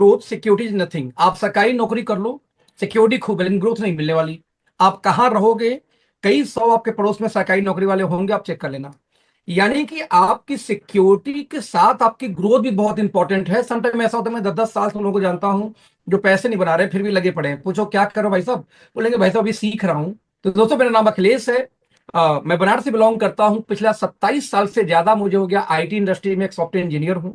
Growth security is nothing. आप सरकारी नौकरी कर लो, सिक्योरिटी खूब है, लेकिन ग्रोथ नहीं मिलने वाली। आप कहाँ रहोगे? कई सौ आपके पड़ोस में सरकारी नौकरी वाले होंगे, आप चेक कर लेना। यानी कि आपकी सिक्योरिटी के साथ आपकी ग्रोथ भी बहुत इंपॉर्टेंट है। समटाइम ऐसा होता है, मैं 10-10 साल से उन लोगों को जानता हूं जो पैसे नहीं बना रहे फिर भी लगे पड़े हैं। पूछो क्या करो भाई साहब, बोलेंगे भाई साहब अभी सीख रहा हूं। तो दोस्तों मेरा नाम अखिलेश है। मैं बनारस से बिलोंग करता हूं। पिछला 27 साल से ज्यादा मुझे हो गया आईटी इंडस्ट्री में, एक सॉफ्टवेयर इंजीनियर हूं।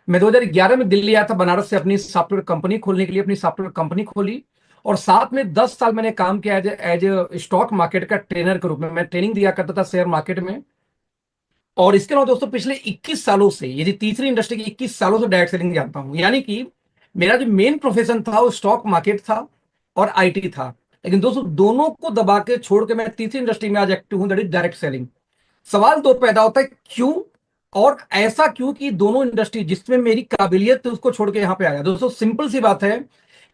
मैं 2011 में दिल्ली आया था बनारस से अपनी सॉफ्टवेयर कंपनी खोलने के लिए, अपनी सॉफ्टवेयर कंपनी खोली। और साथ में 10 साल मैंने काम किया एज ए स्टॉक मार्केट का ट्रेनर के रूप में। मैं ट्रेनिंग दिया करता था शेयर मार्केट में। और इसके अलावा दोस्तों पिछले 21 सालों से, यदि तीसरी इंडस्ट्री की 21 सालों से डायरेक्ट सेलिंग जानता हूं। यानी कि मेरा जो मेन प्रोफेशन था वो स्टॉक मार्केट था और आईटी था। लेकिन दोस्तों दोनों को दबा के छोड़ के मैं तीसरी इंडस्ट्री में आज एक्टिव हूं, दैट इज डायरेक्ट सेलिंग। सवाल तो पैदा होता है क्यों, और ऐसा क्यों कि दोनों इंडस्ट्री जिसमें मेरी काबिलियत थी उसको छोड़ के यहां पे आया। दोस्तों सिंपल सी बात है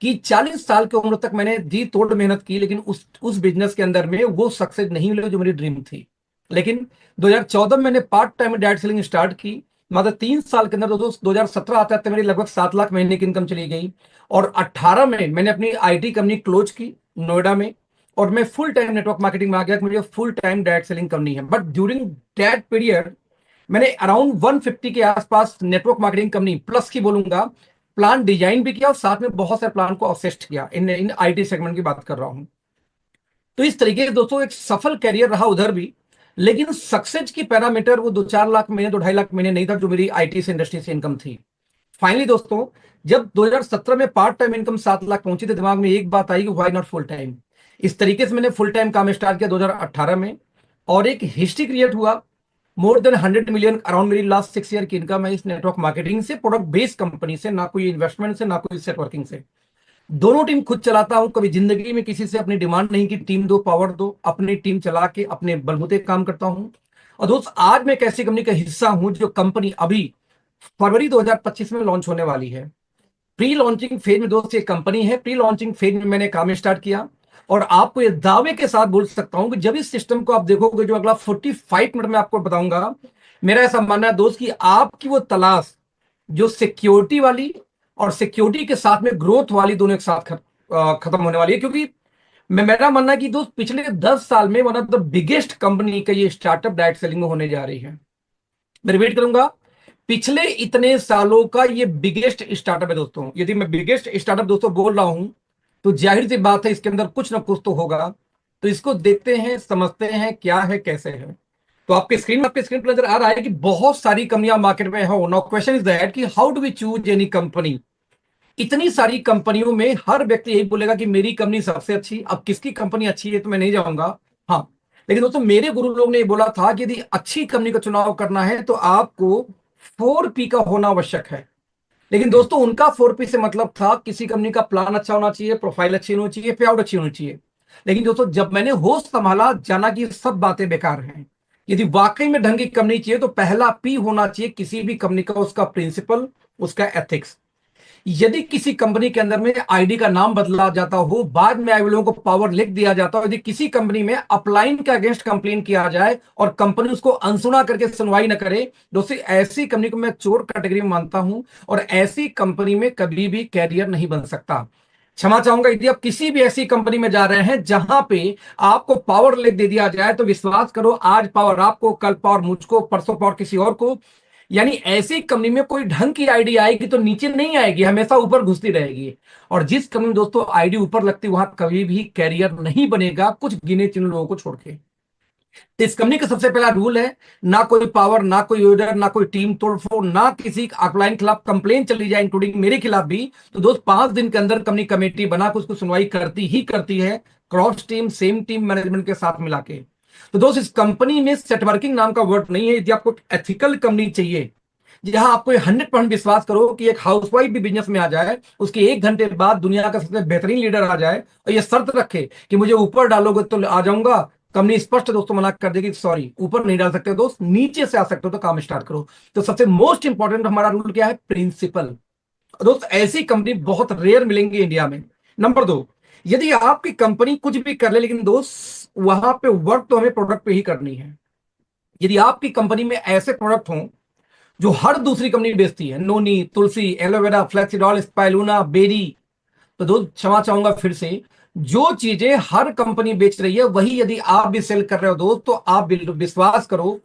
कि 40 साल की उम्र तक मैंने जी तोड़ मेहनत की, लेकिन उस बिजनेस के अंदर में वो सक्सेस नहीं मिली जो मेरी ड्रीम थी। लेकिन 2014 में मैंने part time direct selling start की। मात्र 3 साल के अंदर दोस्तों 2017 आते आते मेरी लगभग 7 लाख महीने की इनकम चली गई। और 18 में मैंने अपनी आईटी कंपनी क्लोज की नोएडा में। और मैं फुल टाइम नेटवर्क मार्केटिंग में आ गया कि मुझे फुल टाइम डायरेक्ट सेलिंग करनी है। बट ड्यूरिंग दैट पीरियड मैंने अराउंड 150 के आसपास नेटवर्क मार्केटिंग कंपनी प्लस की बोलूंगा प्लान डिजाइन भी किया, और साथ में बहुत सारे प्लान को असिस्ट किया। इन आईटी सेगमेंट की बात कर रहा हूं। तो इस तरीके से दोस्तों एक सफल कैरियर रहा उधर भी। लेकिन सक्सेस की पैरामीटर वो 2-4 लाख महीने, 2-2.5 लाख महीने नहीं था जो मेरी आईटी से इंडस्ट्री से इनकम थी। फाइनली दोस्तों जब 2017 में पार्ट टाइम इनकम 7 लाख पहुंची तो दिमाग में एक बात आई कि व्हाई नॉट फुल टाइम। इस तरीके से मैंने फुल टाइम काम स्टार्ट किया 2018 में। और एक हिस्ट्री क्रिएट हुआ। मोर देन 100 मिलियन अराउंड मेरी लास्ट 6 ईयर की इनकम है इस नेटवर्क मार्केटिंग से, प्रोडक्ट बेस्ड कंपनी से, ना कोई इन्वेस्टमेंट से, ना कोई नेटवर्किंग से। दोनों टीम खुद चलाता हूं, कभी जिंदगी में किसी से अपनी डिमांड नहीं की टीम दो, पावर दो। अपनी टीम चला के अपने बलबूते काम करता हूं। और दोस्त आज मैं एक ऐसी कंपनी का हिस्सा हूं जो कंपनी अभी फरवरी 2025 में लॉन्च होने वाली है। प्री लॉन्चिंग फेज में दोस्त ये कंपनी है। प्री लॉन्चिंग फेज में मैंने काम स्टार्ट किया। और आपको ये दावे के साथ बोल सकता हूं कि जब इस सिस्टम को आप देखोगे जो अगला 45 मिनट में आपको बताऊंगा, मेरा ऐसा मानना है दोस्त कि आपकी वो तलाश जो सिक्योरिटी वाली और सिक्योरिटी के साथ में ग्रोथ वाली दोनों एक साथ खत्म होने वाली है। क्योंकि मेरा मानना है कि दोस्त पिछले 10 साल में one of the biggest company का ये स्टार्टअप डायरेक्ट सेलिंग में होने जा रही है। मैं रिपीट करूंगा, पिछले इतने सालों का ये बिगेस्ट स्टार्टअप है दोस्तों। यदि मैं बिगेस्ट स्टार्टअप दोस्तों बोल रहा हूं तो जाहिर सी बात है इसके अंदर कुछ ना कुछ तो होगा। तो इसको देखते हैं, समझते हैं क्या है कैसे है। तो आपके स्क्रीन पर नजर आ रहा है कि बहुत सारी कंपनियां मार्केट में हो। नाउ क्वेश्चन इज दैट कि how do we choose any company. इतनी सारी कंपनियों में हर व्यक्ति यही बोलेगा कि मेरी कंपनी सबसे अच्छी। अब किसकी कंपनी अच्छी है तो मैं नहीं जाऊंगा। हाँ, लेकिन दोस्तों मेरे गुरु लोग ने ये बोला था कि यदि अच्छी कंपनी का चुनाव करना है तो आपको 4P का होना आवश्यक है। लेकिन दोस्तों उनका 4P से मतलब था किसी कंपनी का प्लान अच्छा होना चाहिए, प्रोफाइल अच्छी होनी चाहिए, पे आउट अच्छी होनी चाहिए। लेकिन दोस्तों जब मैंने होश संभाला जाना कि ये सब बातें बेकार हैं। यदि वाकई में ढंग की कंपनी चाहिए तो पहला पी होना चाहिए किसी भी कंपनी का, उसका प्रिंसिपल, उसका एथिक्स। यदि किसी कंपनी के अंदर में आईडी का नाम बदला जाता हो, बाद में आई लोगों को पावर लिख दिया जाता हो, यदि किसी कंपनी में अपलाइन के अगेंस्ट कंप्लेन किया जाए और कंपनी उसको अनसुना करके सुनवाई न करे, दोस्तों ऐसी कंपनी को मैं चोर कैटेगरी में मानता हूं। और ऐसी कंपनी में कभी भी कैरियर नहीं बन सकता। क्षमा चाहूंगा यदि आप किसी भी ऐसी कंपनी में जा रहे हैं जहां पे आपको पावर लिख दे दिया जाए, तो विश्वास करो आज पावर आपको, कल पावर मुझको, परसों पावर किसी और को। यानी ऐसी कंपनी में कोई ढंग की आईडी आएगी तो नीचे नहीं आएगी, हमेशा ऊपर घुसती रहेगी। और जिस कंपनी में दोस्तों आईडी ऊपर लगती वहां कभी भी कैरियर नहीं बनेगा, कुछ गिने चुने लोगों को छोड़ के। तो इस कंपनी का सबसे पहला रूल है, ना कोई पावर, ना कोई ऑर्डर, ना कोई टीम तोड़फोड़, ना किसी अपलाइन खिलाफ कंप्लेन चली जाए इंक्लूडिंग मेरे खिलाफ भी, तो दोस्त 5 दिन के अंदर कंपनी कमेटी बना के उसको सुनवाई करती ही करती है, cross team, same team management के साथ मिला के। तो दोस्त इस कंपनी में सेटवर्किंग नाम का वर्ड नहीं है। यदि आपको एथिकल कंपनी चाहिए जहां आपको 100% विश्वास करो कि एक हाउसवाइफ भी बिजनेस में आ जाए, उसके 1 घंटे बाद दुनिया का सबसे बेहतरीन लीडर आ जाए और ये शर्त रखे कि मुझे ऊपर डालोगे तो आ जाऊंगा, कंपनी स्पष्ट दोस्तों मना कर देगी सॉरी ऊपर नहीं डाल सकते दोस्त, नीचे से आ सकते हो तो काम स्टार्ट करो। तो सबसे मोस्ट इंपॉर्टेंट हमारा रूल क्या है? प्रिंसिपल। दोस्त ऐसी कंपनी बहुत रेयर मिलेंगी इंडिया में। नंबर 2, यदि आपकी कंपनी कुछ भी कर ले लेकिन दोस्त वहां पे वर्क तो हमें प्रोडक्ट पे ही करनी है। यदि आपकी कंपनी में ऐसे प्रोडक्ट हों जो हर दूसरी कंपनी बेचती है, नोनी, तुलसी, एलोवेरा, फ्लेक्सिडॉल, स्पाइलूना, बेरी। तो दोस्त क्षमा चाहूंगा फिर से, जो चीजें हर कंपनी बेच रही है वही यदि आप भी सेल कर रहे हो दोस्त, तो आप विश्वास करो,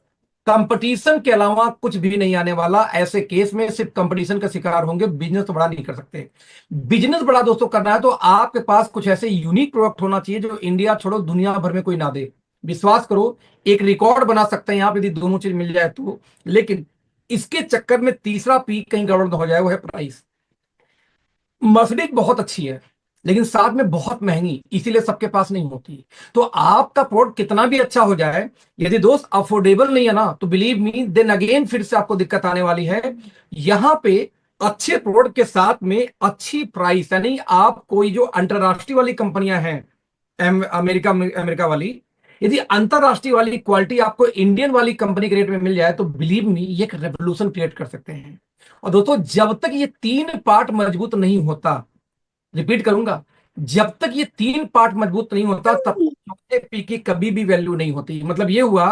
कंपटीशन के अलावा कुछ भी नहीं आने वाला। ऐसे केस में सिर्फ कंपटीशन का शिकार होंगे, बिजनेस तो बड़ा नहीं कर सकते। बिजनेस बड़ा दोस्तों करना है तो आपके पास कुछ ऐसे यूनिक प्रोडक्ट होना चाहिए जो इंडिया छोड़ो दुनिया भर में कोई ना दे। विश्वास करो, एक रिकॉर्ड बना सकते हैं आप यदि दोनों चीज मिल जाए तो। लेकिन इसके चक्कर में तीसरा पी कहीं गड़बड़ न हो जाए, वो है प्राइस। मर्सिडीज बहुत अच्छी है, लेकिन साथ में बहुत महंगी, इसीलिए सबके पास नहीं होती। तो आपका प्रोडक्ट कितना भी अच्छा हो जाए, यदि दोस्त अफोर्डेबल नहीं है ना, तो बिलीव मी देन अगेन फिर से आपको दिक्कत आने वाली है। यहां पे अच्छे प्रोडक्ट के साथ में अच्छी प्राइस, यानी आप कोई जो अंतरराष्ट्रीय वाली कंपनियां हैं, अमेरिका अमेरिका वाली, यदि अंतरराष्ट्रीय वाली क्वालिटी आपको इंडियन वाली कंपनी के रेट में मिल जाए, तो बिलीव मी ये एक रेवोल्यूशन क्रिएट कर सकते हैं। और दोस्तों जब तक ये तीन पार्ट मजबूत नहीं होता, रिपीट करूंगा, जब तक ये तीन पार्ट मजबूत नहीं होता तब तक चौथे पी की कभी भी वैल्यू नहीं होती। मतलब ये हुआ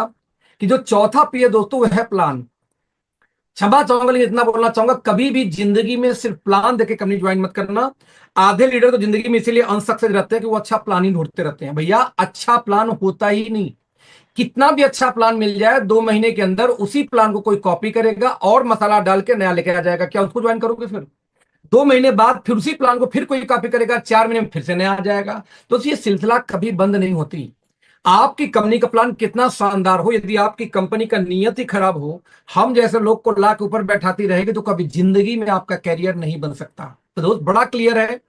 कि जो चौथा पी है दोस्तों, वह है प्लान। क्षमा चाहूंगा लेकिन इतना बोलना चाहूंगा, कभी भी जिंदगी में सिर्फ प्लान देके कंपनी ज्वाइन मत करना। आधे लीडर तो जिंदगी में इसीलिए अनसक्सेस रहते हैं कि वो अच्छा प्लान ही ढूंढते रहते हैं। भैया अच्छा प्लान होता ही नहीं। कितना भी अच्छा प्लान मिल जाए, 2 महीने के अंदर उसी प्लान को कोई कॉपी करेगा और मसाला डाल के नया लेके आ जाएगा। क्या उसको ज्वाइन करोगे फिर? 2 महीने बाद फिर उसी प्लान को फिर कोई कॉपी करेगा, 4 महीने में फिर से नया आ जाएगा। तो ये सिलसिला कभी बंद नहीं होती। आपकी कंपनी का प्लान कितना शानदार हो, यदि आपकी कंपनी का नियत ही खराब हो, हम जैसे लोग को ला के ऊपर बैठाती रहेगी, तो कभी जिंदगी में आपका कैरियर नहीं बन सकता। तो दोस्त बड़ा क्लियर है,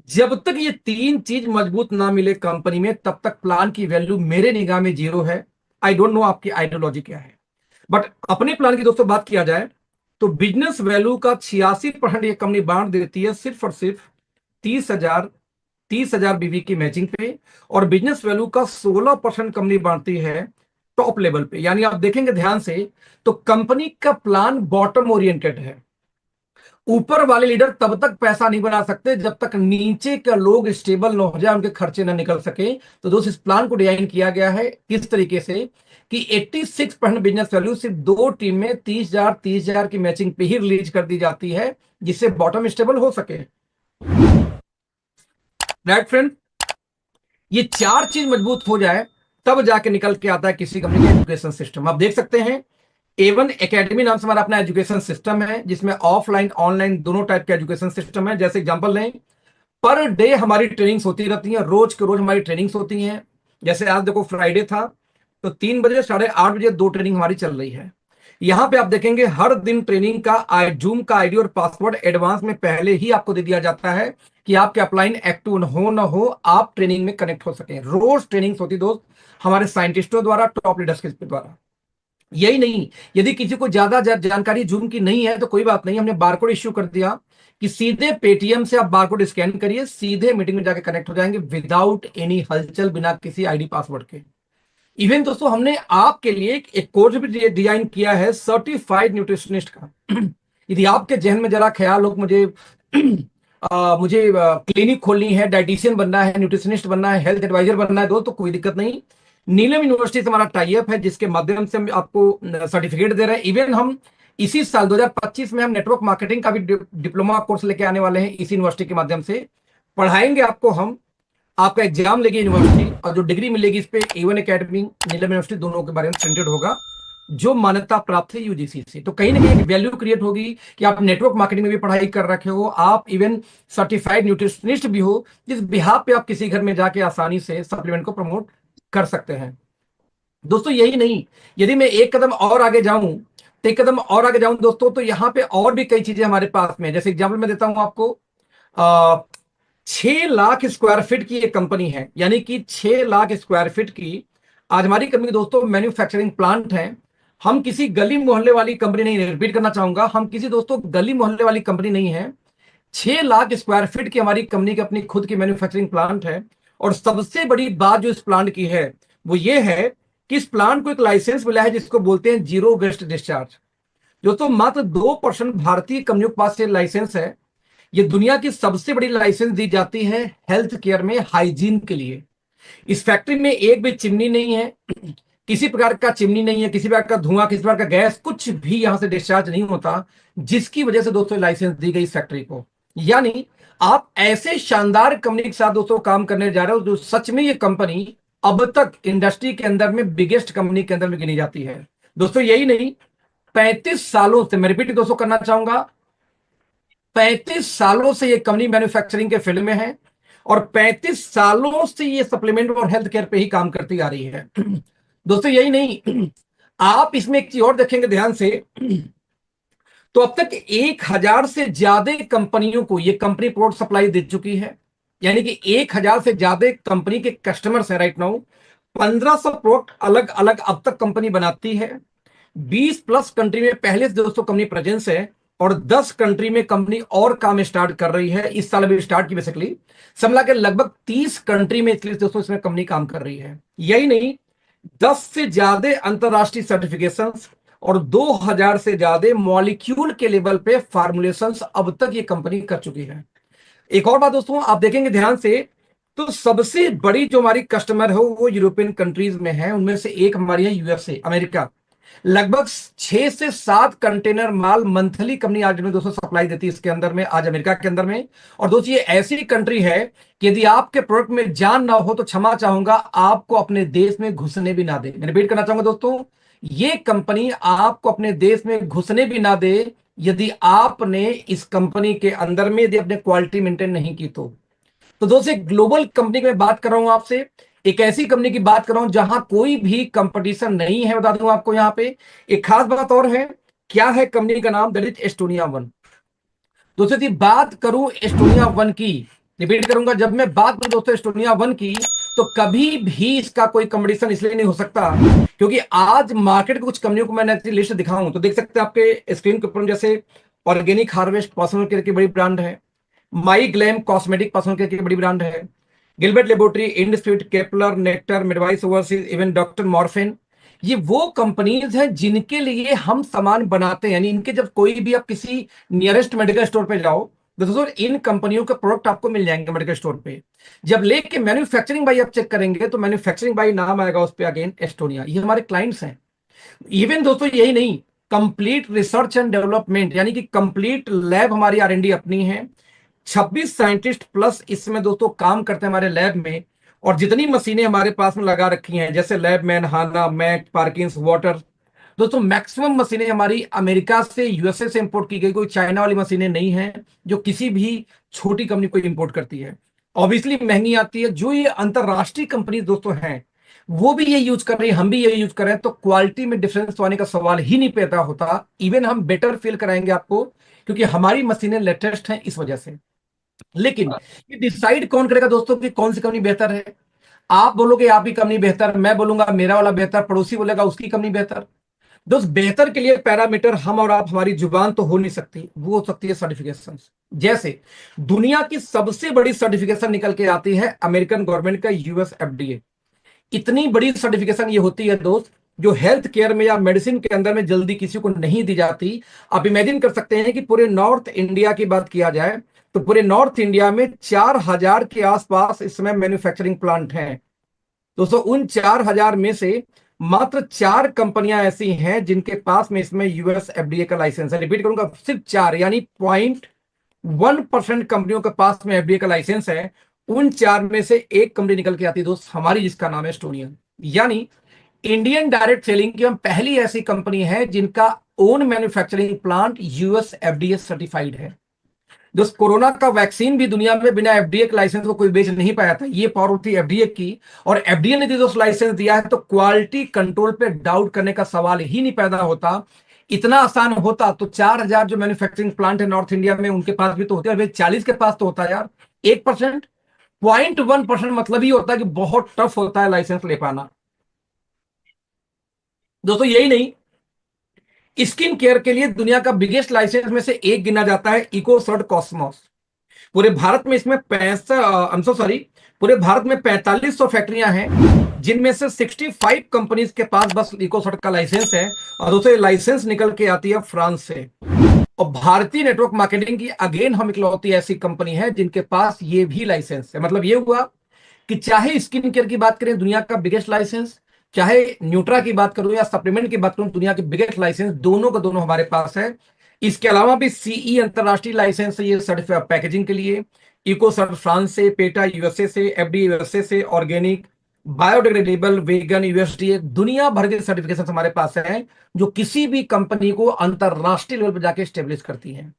जब तक ये तीन चीज मजबूत ना मिले कंपनी में, तब तक प्लान की वैल्यू मेरे निगाह में जीरो है। आई डोंट नो आपकी आइडियोलॉजी क्या है, बट अपने प्लान की दोस्तों बात किया जाए तो बिजनेस वैल्यू का 86% ये कंपनी बांट देती है सिर्फ और सिर्फ 30,000 30,000 बीवी की मैचिंग पे। और बिजनेस वैल्यू का 16% कंपनी बांटती है टॉप लेवल पे। यानी आप देखेंगे ध्यान से, तो कंपनी का प्लान बॉटम ओरिएंटेड है। ऊपर वाले लीडर तब तक पैसा नहीं बना सकते जब तक नीचे के लोग स्टेबल न हो जाए, उनके खर्चे ना निकल सके। तो दोस्त इस प्लान को डिजाइन किया गया है इस तरीके से कि 86% बिजनेस वैल्यू सिर्फ दो टीम में 30,000 की मैचिंग पे ही रिलीज कर दी जाती है, जिससे बॉटम स्टेबल हो सके। राइट फ्रेंड, ये चार चीज मजबूत हो जाए तब जाके निकल के आता है किसी कंपनी का एजुकेशन सिस्टम। आप देख सकते हैं, A1 एकेडमी नाम से हमारा अपना एजुकेशन सिस्टम है, जिसमें ऑफलाइन ऑनलाइन दोनों टाइप के एजुकेशन सिस्टम है। जैसे एग्जांपल लें, पर डे हमारी ट्रेनिंग्स होती रहती हैं, रोज के रोज हमारी ट्रेनिंग्स होती हैं। जैसे आज देखो फ्राइडे था, तो 3 बजे 8:30 दो ट्रेनिंग हमारी चल रही है। यहां पे आप देखेंगे हर दिन ट्रेनिंग का जूम का आईडी और पासवर्ड एडवांस में पहले ही आपको दे दिया जाता है कि आपके अपलाइन एक्टिव हो ना हो, आप ट्रेनिंग में कनेक्ट हो सके। रोज ट्रेनिंग्स होती दोस्त हमारे साइंटिस्टों द्वारा, टॉप लीडर्स के द्वारा। यही नहीं, यदि किसी को ज्यादा जानकारी जूम की नहीं है तो कोई बात नहीं, हमने बारकोड इश्यू कर दिया कि सीधे पेटीएम से आप बारकोड स्कैन करिए, सीधे मीटिंग में जाके कनेक्ट हो जाएंगे विदाउट एनी हलचल, बिना किसी आईडी पासवर्ड के। इवन दोस्तों हमने आपके लिए एक कोर्स भी डिजाइन किया है सर्टिफाइड न्यूट्रिशनिस्ट का। यदि आपके जहन में जरा ख्याल हो मुझे मुझे क्लिनिक खोलनी है, डाइटिशियन बनना है, न्यूट्रिशनिस्ट बनना है, हेल्थ एडवाइजर बनना है दोस्त, तो कोई दिक्कत नहीं। नीलम यूनिवर्सिटी से हमारा टाई अप है, जिसके माध्यम से हम आपको सर्टिफिकेट दे रहे हैं। इवन हम इसी साल 2025 में हम नेटवर्क मार्केटिंग का भी डिप्लोमा कोर्स लेके आने वाले हैं, इसी यूनिवर्सिटी के माध्यम से पढ़ाएंगे आपको हम। आपका एग्जाम लेगी यूनिवर्सिटी और जो डिग्री मिलेगी इस पे A1 एकेडमी, नीलम यूनिवर्सिटी दोनों के बारे में प्रिंटेड होगा, जो मान्यता प्राप्त है यूजीसी से। तो कहीं ना कहीं वैल्यू क्रिएट होगी कि आप नेटवर्क मार्केटिंग में भी पढ़ाई कर रखे हो, आप इवन सर्टिफाइड न्यूट्रिशनिस्ट भी हो, जिस बिहाफ पे आप किसी घर में जाके आसानी से सप्लीमेंट को प्रमोट कर सकते हैं। दोस्तों यही नहीं, यदि मैं एक कदम और आगे जाऊं, तो एक कदम और आगे जाऊं दोस्तों, तो यहाँ पे और भी कई चीजें हमारे पास में। जैसे एग्जाम्पल मैं देता हूं आपको, 6 लाख स्क्वायर फीट की एक कंपनी है, यानी कि 6 लाख स्क्वायर फीट की आज हमारी कंपनी दोस्तों मैन्युफैक्चरिंग प्लांट है। हम किसी गली मोहल्ले वाली कंपनी नहीं, रिपीट करना चाहूंगा, हम किसी दोस्तों गली मोहल्ले वाली कंपनी नहीं है। 6 लाख स्क्वायर फीट की हमारी कंपनी की अपनी खुद की मैन्युफैक्चरिंग प्लांट है। और सबसे बड़ी बात जो इस प्लांट की है वो ये है कि इस प्लांट को एक लाइसेंस मिला है जिसको बोलते हैं जीरो वेस्ट डिस्चार्ज। दोस्तों मात्र 2% भारतीय कंपनियों के पास ये लाइसेंस है। ये दुनिया की सबसे बड़ी लाइसेंस दी जाती है हेल्थ केयर में हाइजीन के लिए। इस फैक्ट्री में एक भी चिमनी नहीं है, किसी प्रकार का चिमनी नहीं है, किसी प्रकार का धुआं, किसी प्रकार का गैस, कुछ भी यहां से डिस्चार्ज नहीं होता, जिसकी वजह से दोस्तों लाइसेंस दी गई इस फैक्ट्री को। यानी आप ऐसे शानदार कंपनी के साथ दोस्तों काम करने जा रहे हो जो सच में ये कंपनी अब तक इंडस्ट्री के अंदर में बिगेस्ट कंपनी के अंदर में गिनी जाती है। दोस्तों यही नहीं, 35 सालों से, मैं रिपीट दोस्तों करना चाहूंगा, 35 सालों से ये कंपनी मैन्युफैक्चरिंग के फील्ड में है और 35 सालों से ये सप्लीमेंट और हेल्थ केयर पे ही काम करती आ रही है। दोस्तों यही नहीं, आप इसमें एक चीज और देखेंगे ध्यान से, तो अब तक 1000 से ज्यादा कंपनियों को ये कंपनी प्रोडक्ट सप्लाई दे चुकी है। यानी कि 1000 से ज्यादा कंपनी के कस्टमर्स है राइट नाउ। 1500 प्रोडक्ट अलग अलग अब तक कंपनी बनाती है। 20 प्लस कंट्री में पहले से दोस्तों कंपनी प्रेजेंस है और 10 कंट्री में कंपनी और काम स्टार्ट कर रही है, इस साल अभी स्टार्ट की बेसिकली। सब मिला के लगभग 30 कंट्री में इसलिए दोस्तों इसमें कंपनी काम कर रही है। यही नहीं, 10 से ज्यादा अंतरराष्ट्रीय सर्टिफिकेशंस और 2000 से ज्यादा मॉलिक्यूल के लेवल पे फार्मुलेशंस अब तक ये कंपनी कर चुकी है। एक और बात दोस्तों आप देखेंगे ध्यान से, तो सबसे बड़ी जो हमारी कस्टमर है वो यूरोपियन कंट्रीज में है, उनमें से एक हमारी है यूएसए, अमेरिका। लगभग 6 से 7 कंटेनर माल मंथली कंपनी आज में दोस्तों सप्लाई देती है इसके अंदर में, आज अमेरिका के अंदर में। और दोस्तों ये ऐसी कंट्री है कि यदि आपके प्रोडक्ट में जान ना हो तो क्षमा चाहूंगा, आपको अपने देश में घुसने भी ना दे। मैं रिपीट करना चाहूंगा दोस्तों, ये कंपनी आपको अपने देश में घुसने भी ना दे यदि आपने इस कंपनी के अंदर में यदि अपने क्वालिटी मेंटेन नहीं की तो दोस्तों एक ग्लोबल कंपनी की मैं बात कर रहा हूं आपसे, एक ऐसी कंपनी की बात कर रहा हूं जहां कोई भी कंपटीशन नहीं है। बता दूं आपको यहां पे एक खास बात और है, क्या है कंपनी का नाम, दैट इज एस्टोनिया वन। दोस्तों यदि बात करूं एस्टोनिया वन की, रिपीट करूंगा, जब मैं बात करूं दोस्तों एस्टोनिया वन की, तो कभी भी इसका कोई कंपटीशन इसलिए नहीं हो सकता क्योंकि आज मार्केट की कुछ कंपनियों को मैंने लिस्ट दिखाऊं तो देख सकते हैं आपके स्क्रीन के ऊपर, जैसे ऑर्गेनिक हार्वेस्ट पर्सनल केयर की बड़ी ब्रांड है, my glam cosmetic personal care की बड़ी ब्रांड है, गिलबर्ट लेबोरेटरी, इंडस्ट्रीट, केपलर, नेक्टर, मिडवाइस ओवरसीज, इवन डॉक्टर मॉर्फिन। ये वो कंपनीज हैं जिनके लिए हम सामान बनाते हैं। यानी इनके जब कोई भी आप किसी नियरेस्ट मेडिकल स्टोर पे जाओ तो दोस्तों इन कंपनियों के प्रोडक्ट आपको मिल जाएंगे मेडिकल स्टोर पे। जब लेके मैन्युफैक्चरिंग बाई आप चेक करेंगे तो मैन्युफैक्चरिंग बाई नाम आएगा उस पर, अगेन एस्टोनिया, ये हमारे क्लाइंट्स हैं। इवन दोस्तों यही नहीं, कंप्लीट रिसर्च एंड डेवलपमेंट, यानी कि कंप्लीट लैब हमारी R&D अपनी है। 26 साइंटिस्ट प्लस इसमें दोस्तों काम करते हैं हमारे लैब में। और जितनी मशीनें हमारे पास में लगा रखी हैं, जैसे लैबमैन, हाना, मैक, पार्किंस, वाटर, दोस्तों मैक्सिमम मशीनें हमारी अमेरिका से, यूएसए से इंपोर्ट की गई, कोई चाइना वाली मशीनें नहीं है जो किसी भी छोटी कंपनी को इंपोर्ट करती है। ऑब्वियसली महंगी आती है। जो ये अंतरराष्ट्रीय कंपनी दोस्तों हैं वो भी ये यूज कर रही है, हम भी ये यूज कर रहे हैं, तो क्वालिटी में डिफरेंस आने का सवाल ही नहीं पैदा होता। इवन हम बेटर फील कराएंगे आपको क्योंकि हमारी मशीनें लेटेस्ट हैं इस वजह से। लेकिन ये डिसाइड कौन करेगा दोस्तों कि कौन सी कंपनी बेहतर है? आप बोलोगे आपकी कंपनी बेहतर, मैं बोलूंगा मेरा वाला बेहतर, पड़ोसी बोलेगा उसकी कंपनी बेहतर। दोस्त बेहतर के लिए पैरामीटर हम और आप, हमारी जुबान तो हो नहीं सकती, वो हो सकती है सर्टिफिकेशन। जैसे दुनिया की सबसे बड़ी सर्टिफिकेशन निकल के आती है अमेरिकन गवर्नमेंट का यूएस FDA। इतनी बड़ी सर्टिफिकेशन ये होती है दोस्त जो हेल्थ केयर में या मेडिसिन के अंदर में जल्दी किसी को नहीं दी जाती। आप इमेजिन कर सकते हैं कि पूरे नॉर्थ इंडिया की बात किया जाए तो पूरे नॉर्थ इंडिया में 4000 के आसपास इस समय मैन्युफैक्चरिंग प्लांट हैं। दोस्तों उन 4000 में से मात्र 4 कंपनियां ऐसी हैं जिनके पास में इसमें यूएस FDA का लाइसेंस है। रिपीट करूंगा, सिर्फ 4, यानी 0.1% कंपनियों के पास में FDA का लाइसेंस है। उन 4 में से एक कंपनी निकल के आती है दोस्त हमारी, जिसका नाम है एस्टोनिया। यानी इंडियन डायरेक्ट सेलिंग की हम पहली ऐसी कंपनी है जिनका own manufacturing plant US FDA certified है। दोस्त कोरोना का वैक्सीन भी दुनिया में बिना FDA के लाइसेंस को कोई बेच नहीं पाया था, ये पावर थी FDA की। और FDA ने दोस्त लाइसेंस दिया है तो क्वालिटी कंट्रोल पे डाउट करने का सवाल ही नहीं पैदा होता। इतना आसान होता तो 4000 जो मैन्युफैक्चरिंग प्लांट है नॉर्थ इंडिया में उनके पास भी तो होते हैं, 40 के पास तो होता है यार। 1%, 0.1% मतलब ही होता है कि बहुत टफ होता है लाइसेंस ले पाना। दोस्तों यही नहीं, स्किन केयर के लिए दुनिया का बिगेस्ट लाइसेंस में से एक गिना जाता है इकोसर्ट कॉस्मोस। पूरे भारत में इसमें 65 पूरे भारत में 4500 फैक्ट्रियां हैं जिनमें से 65 कंपनीज के पास बस इकोसर्ट का लाइसेंस है। और दूसरे लाइसेंस निकल के आती है फ्रांस से। और भारतीय नेटवर्क मार्केटिंग की अगेन हम इकलौती ऐसी कंपनी है जिनके पास ये भी लाइसेंस है। मतलब ये हुआ कि चाहे स्किन केयर की बात करें दुनिया का बिगेस्ट लाइसेंस, चाहे न्यूट्रा की बात करूं या सप्लीमेंट की बात करूं, दुनिया के बिगेस्ट लाइसेंस दोनों का दोनों हमारे पास है। इसके अलावा भी सीई अंतरराष्ट्रीय लाइसेंस है ये सर्टिफाइड पैकेजिंग के लिए, इको सर्ट फ्रांस से, पेटा यूएसए से, एफडी यूएसए से, ऑर्गेनिक, बायोडिग्रेडेबल, वेगन, यूएसडीए, दुनिया भर के सर्टिफिकेशन हमारे पास हैं जो किसी भी कंपनी को अंतरराष्ट्रीय लेवल पर जाके स्टेब्लिश करती हैं।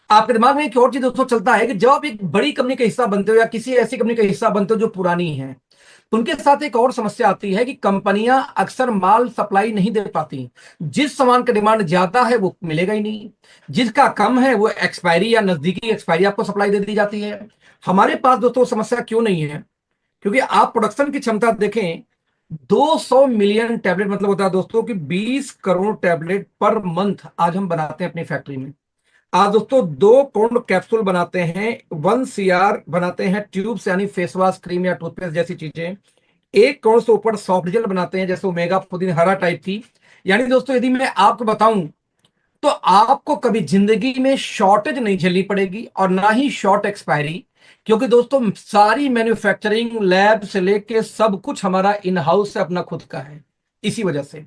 आपके दिमाग में एक और चीज दोस्तों चलता है कि जब आप एक बड़ी कंपनी का हिस्सा बनते हो या किसी ऐसी कंपनी का हिस्सा बनते हो जो पुरानी है, तो उनके साथ एक और समस्या आती है कि कंपनियां अक्सर माल सप्लाई नहीं दे पाती। जिस सामान का डिमांड ज्यादा है वो मिलेगा ही नहीं, जिसका कम है वो एक्सपायरी या नजदीकी एक्सपायरी आपको सप्लाई दे दी जाती है। हमारे पास दोस्तों समस्या क्यों नहीं है? क्योंकि आप प्रोडक्शन की क्षमता देखें, 200 मिलियन टैबलेट, मतलब होता है दोस्तों कि 20 करोड़ टैबलेट पर मंथ आज हम बनाते हैं अपनी फैक्ट्री में। आज दोस्तों 2 करोड़ कैप्सूल बनाते हैं, 1 CR बनाते हैं ट्यूब्स यानी फेस वॉश, क्रीम या टूथपेस्ट जैसी चीजें, 1 करोड़ से ऊपर सॉफ्ट जेल बनाते हैं जैसे ओमेगा पुदीन हरा टाइप की। यानी दोस्तों यदि मैं आपको बताऊं तो आपको कभी जिंदगी में शॉर्टेज नहीं झेलनी पड़ेगी और ना ही शॉर्ट एक्सपायरी, क्योंकि दोस्तों सारी मैन्युफैक्चरिंग लैब से लेके सब कुछ हमारा इन हाउस से अपना खुद का है। इसी वजह से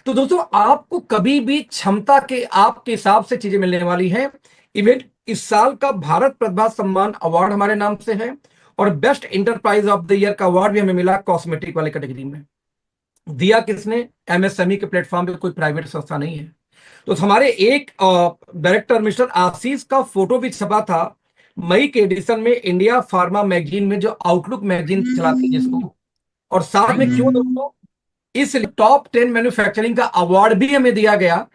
तो दोस्तों आपको कभी भी क्षमता के आपके हिसाब से चीजें मिलने वाली हैं। इवेंट इस साल का भारत प्रतिभा सम्मान अवार्ड हमारे नाम से है और best enterprise of the year का अवार्ड भी हमें मिला कॉस्मेटिक वाले कैटेगरी में। दिया किसने? एमएसएमई के प्लेटफॉर्म पे, कोई प्राइवेट संस्था नहीं है। तो हमारे एक डायरेक्टर मिस्टर आशीष का फोटो भी छपा था मई के एडिशन में इंडिया फार्मा मैगजीन में, जो आउटलुक मैगजीन चलाती है जिसको। और साथ में क्यों दोस्तों, इस टॉप 10 मैन्युफैक्चरिंग का अवार्ड भी हमें दिया गया।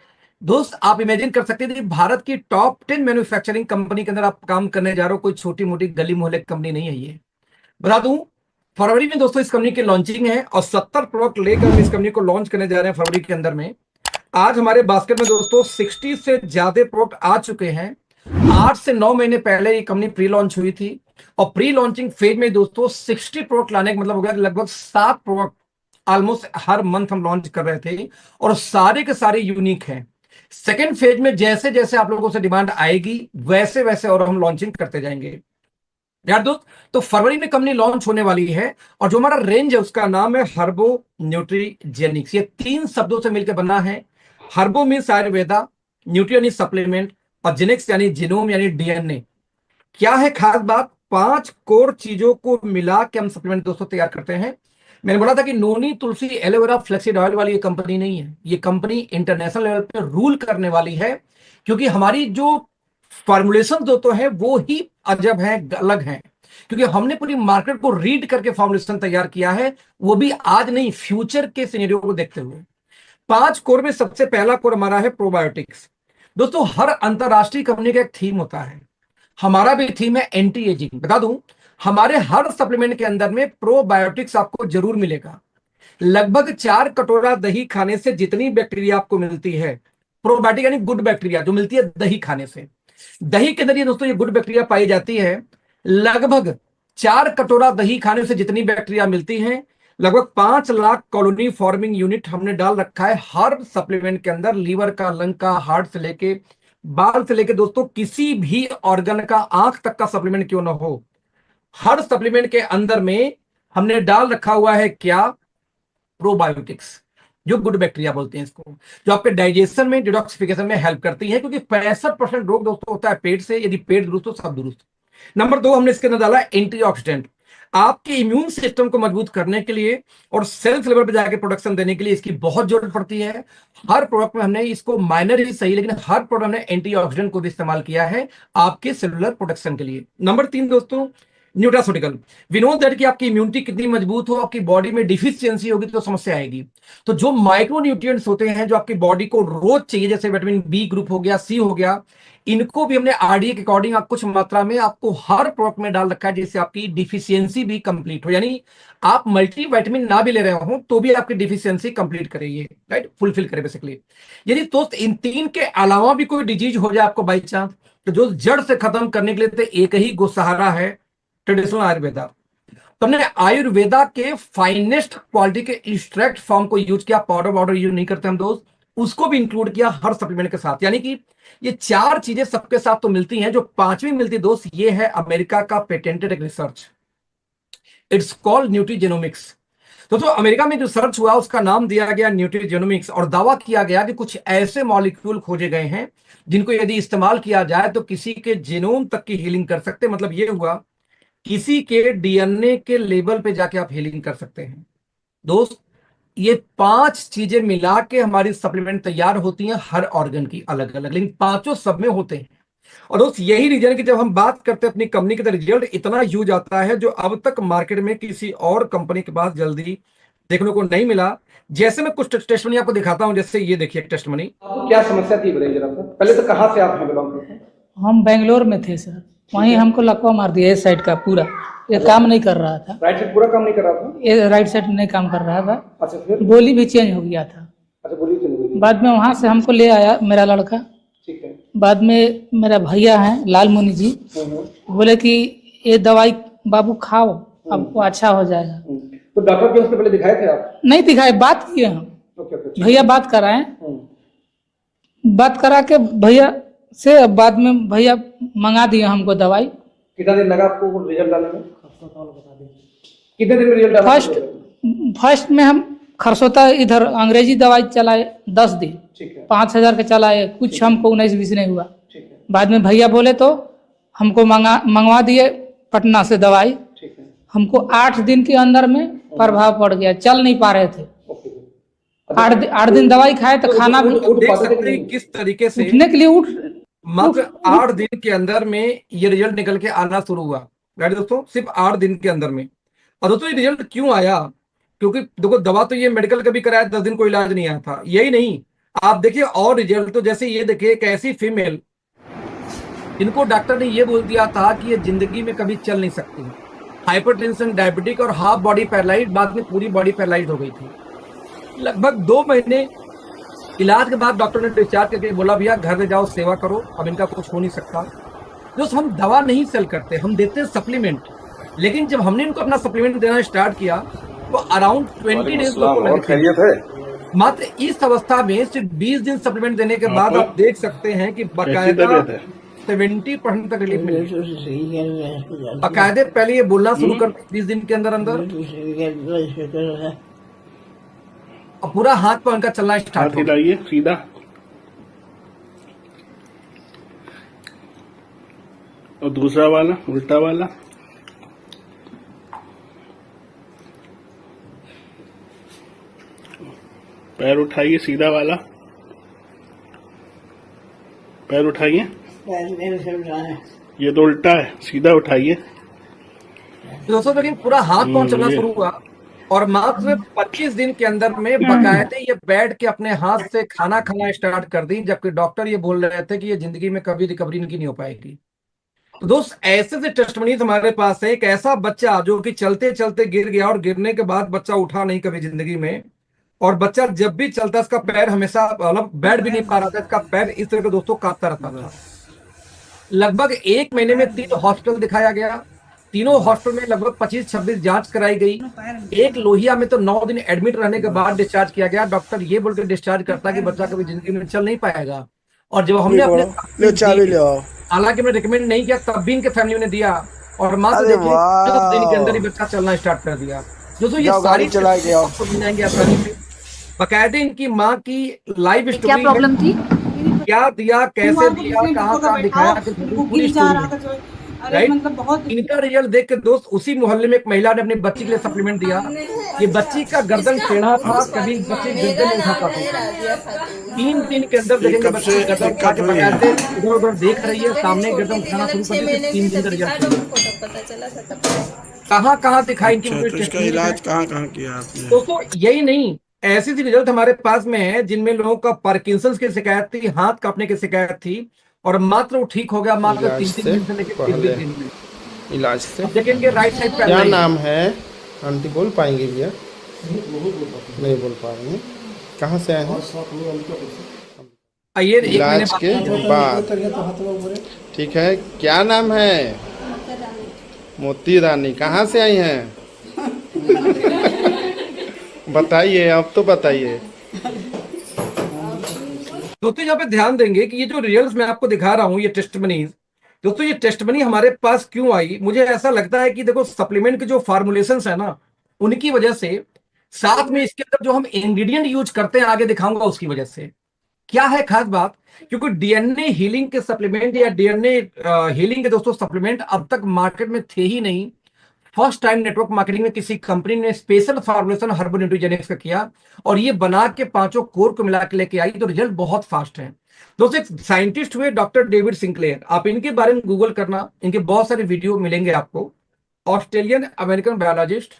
दोस्त आप इमेजिन कर सकते थे भारत की टॉप 10 मैन्युफैक्चरिंग कंपनी के अंदर आप काम करने जा रहे हो, कोई छोटी मोटी गली मोहल्ले कंपनी नहीं है ये। बता दूं, फरवरी में दोस्तों इस कंपनी की लॉन्चिंग है और 70 प्रोडक्ट लेकर हम इस कंपनी को लॉन्च करने जा रहे हैं फरवरी के अंदर में। आज हमारे बास्केट में दोस्तों 60 से ज्यादा प्रोडक्ट आ चुके हैं। 8 से 9 महीने पहले ये कंपनी प्री लॉन्च हुई थी और प्री लॉन्चिंग फेज में दोस्तों 60 प्रोडक्ट लाने का मतलब हो गया कि लगभग 7 प्रोडक्ट ऑलमोस्ट हर मंथ हम लॉन्च कर रहे थे और सारे के सारे यूनिक हैं। सेकेंड फेज में जैसे जैसे आप लोगों से डिमांड आएगी वैसे वैसे और हम लॉन्चिंग करते जाएंगे यार दोस्त। तो फरवरी में कंपनी लॉन्च होने वाली है और जो हमारा रेंज है उसका नाम है हर्बो न्यूट्रीजेनिक्स। ये 3 शब्दों से मिलकर बना है। हर्बो मीन्स आयुर्वेदा, न्यूट्री यानी सप्लीमेंट और जेनिक्स यानी जीनोम यानी डीएनए। क्या है खास बात? 5 कोर चीजों को मिला के हम सप्लीमेंट दोस्तों तैयार करते हैं। मैंने बोला था कि नोनी तुलसी एलोवेरा फ्लेक्सीड ऑयल वाली ये कंपनी नहीं है, ये कंपनी इंटरनेशनल लेवल पे रूल करने वाली है, क्योंकि हमारी जो फॉर्मुलेशन दोस्तों है वो ही अजब है, अलग है। क्योंकि हमने पूरी मार्केट को रीड करके फॉर्मुलेशन तैयार किया है, वो भी आज नहीं, फ्यूचर के सिनेरियो को देखते हुए। 5 कोर में सबसे पहला कोर हमारा है प्रोबायोटिक्स। दोस्तों हर अंतरराष्ट्रीय कंपनी का एक थीम होता है, हमारा भी थीम है एंटी एजिंग। बता दूं, हमारे हर सप्लीमेंट के अंदर में प्रोबायोटिक्स आपको जरूर मिलेगा। लगभग 4 कटोरा दही खाने से जितनी बैक्टीरिया आपको मिलती है, प्रोबायोटिक यानी गुड बैक्टीरिया जो मिलती है दही खाने से, दही के अंदर ये दोस्तों ये गुड बैक्टीरिया पाई जाती है। लगभग 4 कटोरा दही खाने से जितनी बैक्टीरिया मिलती है, लगभग 5 लाख कॉलोनी फॉर्मिंग यूनिट हमने डाल रखा है हर सप्लीमेंट के अंदर। लीवर का, लंग का, हार्ट से लेके बाल से लेके दोस्तों किसी भी ऑर्गन का, आंख तक का सप्लीमेंट क्यों ना हो, हर सप्लीमेंट के अंदर में हमने डाल रखा हुआ है क्या? प्रोबायोटिक्स, जो गुड बैक्टीरिया बोलते हैं इसको, जो आपके डाइजेशन में, डिटॉक्सिफिकेशन में हेल्प करती है। क्योंकि 65% रोग दोस्तों होता है पेट से, यदि पेट दुरुस्त हो सब दुरुस्त। नंबर 2 हमने इसके अंदर डाला एंटीऑक्सीडेंट, आपके इम्यून सिस्टम को मजबूत करने के लिए और सेल्स लेवल पर जाके प्रोडक्शन देने के लिए इसकी बहुत जरूरत पड़ती है। हर प्रोडक्ट में हमने इसको, माइनर ही सही लेकिन हर प्रोडक्ट हमने एंटीऑक्सीडेंट को भी इस्तेमाल किया है आपके सेलुलर प्रोटेक्शन के लिए। नंबर 3 दोस्तों न्यूट्रास्यूटिकल। वी नो दैट कि आपकी इम्यूनिटी कितनी मजबूत हो, आपकी बॉडी में डिफिशियंसी होगी तो समस्या आएगी। तो जो माइक्रो न्यूट्रिएंट्स होते हैं जो आपकी बॉडी को रोज चाहिए, जैसे विटामिन बी ग्रुप हो गया, सी हो गया, इनको भी हमने आरडीए के अकॉर्डिंग कुछ मात्रा में आपको हर प्रोडक्ट में डाल रखा है, जिससे आपकी डिफिशियंसी भी कंप्लीट हो। यानी आप मल्टी विटामिन ना भी ले रहे हो तो भी आपकी डिफिशियंसी कंप्लीट करेगी, राइट, फुलफिल करे बेसिकली। यदि दोस्त इन 3 के अलावा भी कोई डिजीज हो जाए आपको बाई चांस, तो जो जड़ से खत्म करने के लिए तो एक ही गुस्सहारा है, ट्रेडिशनल आयुर्वेदा। तो हमने आयुर्वेदा के फाइनेस्ट क्वालिटी के एक्सट्रैक्ट फॉर्म को यूज किया, पाउडर वाउडर यूज नहीं करते हम दोस्त, उसको भी इंक्लूड किया हर सप्लीमेंट के साथ। यानी कि ये 4 चीजें सबके साथ तो मिलती हैं, जो 5वीं मिलती दोस्त ये है अमेरिका का पेटेंटेड एक रिसर्च, इट्स कॉल्ड न्यूट्रीजेनोमिक्स। तो अमेरिका में जो सर्च हुआ उसका नाम दिया गया न्यूट्रीजेनोमिक्स, और दावा किया गया कि कुछ ऐसे मॉलिक्यूल खोजे गए हैं जिनको यदि इस्तेमाल किया जाए तो किसी के जीनोम तक की हीलिंग कर सकते हैं। मतलब ये हुआ किसी के डीएनए के लेवल पे जाके आप हीलिंग कर सकते हैं। दोस्त, ये 5 चीजें मिला के हमारी सप्लीमेंट तैयार होती हैं, हर ऑर्गन की अलग अलग, लेकिन पांचों सब में होते हैं। और दोस्त यही रीजन है कि जब हम बात करते हैं अपनी कंपनी के, तो रिजल्ट इतना ह्यूज आता है जो अब तक मार्केट में किसी और कंपनी के पास जल्दी देखने को नहीं मिला। जैसे मैं कुछ टेस्ट मनी आपको दिखाता हूं, जैसे ये देखिए टेस्ट मनी। आपको क्या समस्या थी बताइए जरा सा। पहले तो कहाँ से आप हैं बिलोंग करते हैं? हम बेंगलोर में थे सर, वहीं हमको लकवा मार दिया इस साइड का पूरा, ये काम नहीं कर रहा था। राइट साइड पूरा काम नहीं कर रहा था? ये राइट साइड नहीं काम कर रहा था। अच्छा, फिर? बोली भी चेंज हो गया था। अच्छा, बोली चेंज हो गई। बाद में वहां से हमको ले आया मेरा लड़का। ठीक है। बाद में मेरा भैया है लाल मुनि जी, बोले कि ये दवाई बाबू खाओ, आपको अच्छा हो जाएगा। तो डॉक्टर के उससे पहले दिखाए थे आप? नहीं दिखाए, बात किए हम। भैया बात कराए, बात करा के भैया से बाद में भैया मंगा दिए हमको दवाई। कितना दिन लगा आपको रिजल्ट आने में? कितने दिन में रिजल्ट आया? फर्स्ट में हम खरसोता इधर अंग्रेजी दवाई चलाए 10 दिन, 5,000 के चलाए, कुछ हमको 19-20 नहीं हुआ। बाद में भैया बोले तो हमको मंगवा दिए पटना से दवाई। हमको 8 दिन के अंदर में प्रभाव पड़ गया, चल नहीं पा रहे थे। 8 दिन दवाई खाए तो खाना भी देख सकते हैं किस तरीके से उठने के लिए मात्र 8 दिन के अंदर में ये रिजल्ट निकल के आना शुरू हुआ। राइट दोस्तों, सिर्फ 8 दिन के अंदर में। और दोस्तों ये रिजल्ट क्यों आया? क्योंकि देखो दवा तो ये मेडिकल का भी कराया, 10 दिन कोई इलाज नहीं आया था। यही नहीं, आप देखिए और रिजल्ट, तो जैसे ये देखिए एक ऐसी फीमेल इनको डॉक्टर ने ये बोल दिया था कि ये जिंदगी में कभी चल नहीं सकती, हाइपरटेंशन, डायबिटिक और हाफ बॉडी पैरालाइज, बाद में पूरी बॉडी पैरालाइज हो गई थी। लगभग 2 महीने इलाज के बाद डॉक्टर ने डिस्चार्ज करके बोला भैया घर में जाओ, सेवा करो, अब इनका कुछ हो नहीं सकता। दोस्त हम दवा नहीं सेल करते, हम देते हैं सप्लीमेंट। लेकिन जब हमने इनको अपना सप्लीमेंट देना स्टार्ट किया तो अराउंड 20 डेज मात्र इस अवस्था में सिर्फ 20 दिन सप्लीमेंट देने के बाद आप देख सकते हैं कि बाकायदा 70% तक रिलीफ मिली। बाकायदे पहले ये बोलना शुरू कर 20 दिन के अंदर अंदर, और पूरा हाथ पर उनका चलना स्टार्ट हो गया सीधा। और दूसरा वाला उल्टा वाला, पैर उठाइए, सीधा वाला पैर उठाइए, ये तो उल्टा है, सीधा उठाइए। दोस्तों लेकिन पूरा हाथ पांव चलना शुरू हुआ, और मात्र 25 दिन के अंदर में बाकायदे ये बैठ के अपने हाथ से खाना खाना स्टार्ट कर दी, जबकि डॉक्टर ये बोल रहे थे कि ये जिंदगी में कभी रिकवरी इनकी नहीं हो पाएगी। तो दोस्त ऐसे से टेस्टिमोनीज हमारे पास है। एक ऐसा बच्चा जो कि चलते चलते गिर गया और गिरने के बाद बच्चा उठा नहीं कभी जिंदगी में, और बच्चा जब भी चलता इसका पैर हमेशा मतलब बैठ भी नहीं पा रहा था, इसका पैर इस तरह के दोस्तों कांपता रहता था। लगभग 1 महीने में 3 हॉस्पिटल दिखाया गया, तीनों हॉस्पिटल में लगभग 25-26 जांच कराई गई। एक लोहिया में तो 9 दिन एडमिट रहने के बाद डिस्चार्ज किया गया। डॉक्टर ये बोल के डिस्चार्ज करता कि बच्चा कभी जिंदगी में चल नहीं पाएगा। और जब हमने अपने, हालांकि मैं रिकमेंड नहीं किया, तब भी इनके फैमिली ने दिया, और मात्र देखिए 10 दिन के अंदर ही बच्चा चलना स्टार्ट कर दिया। दोस्तों ये सारी जाएंगे आसानी से। बाकायदे इनकी माँ की लाइव स्टोरी, क्या प्रॉब्लम थी, क्या दिया, कैसे दिया, कहाँ दिखाया, पूरी स्टोरी। राइट, मतलब बहुत इनका रिजल्ट देख के दोस्त उसी मोहल्ले में एक महिला ने अपनी बच्ची के लिए सप्लीमेंट दिया। ये बच्ची का गर्दन टेढ़ा था, कभी बच्ची गर्दन नहीं उठाता था। 3 दिन के अंदर देखेंगे बच्ची गर्दन उठा के बकायदे इधर उधर देख रही है, सामने गर्दन उठाना शुरू कर दी। 3 दिन का रिजल्ट कहाँ दिखाई इनकी, इलाज कहाँ किया आपने? दोस्तों यही नहीं, ऐसी सी रिजल्ट हमारे पास में है जिनमें लोगों का पार्किंसंस की शिकायत थी, हाथ कांपने की शिकायत थी, और मात्र वो ठीक हो गया मात्र 3 दिन से लेकर 3 दिन में इलाज से। देखेंगे राइट साइड पे क्या नाम है आंटी, बोल पाएंगे भैया? नहीं बोल पा रहे हैं। कहाँ से आए हैं? आइए इलाज के बाद। ठीक है, क्या नाम है? मोती रानी। कहाँ से आई हैं? बताइए, अब तो बताइए। दोस्तों यहाँ पे ध्यान देंगे कि ये जो रिजल्ट्स मैं आपको दिखा रहा हूँ, ये टेस्टमनीज, दोस्तों ये टेस्टमनी हमारे पास क्यों आई? मुझे ऐसा लगता है कि देखो सप्लीमेंट के जो फार्मुलेशंस है ना, उनकी वजह से साथ में इसके अंदर जो हम इंग्रेडिएंट यूज करते हैं आगे दिखाऊंगा उसकी वजह से क्या है खास बात। क्योंकि डीएनए हीलिंग के सप्लीमेंट या डीएनए हीलिंग के दोस्तों सप्लीमेंट अब तक मार्केट में थे ही नहीं। फर्स्ट टाइम नेटवर्क मार्केटिंग में किसी कंपनी ने स्पेशल फॉर्मुलेशन हर्बल न्यूट्रीजेनिक्स का किया और ये बना के पांचों कोर को मिला के लेके आई, तो रिजल्ट बहुत फास्ट है दोस्तों। एक साइंटिस्ट हुए डॉक्टर डेविड सिंक्लेयर, आप इनके बारे में गूगल करना, इनके बहुत सारे वीडियो मिलेंगे आपको। ऑस्ट्रेलियन अमेरिकन बायोलॉजिस्ट,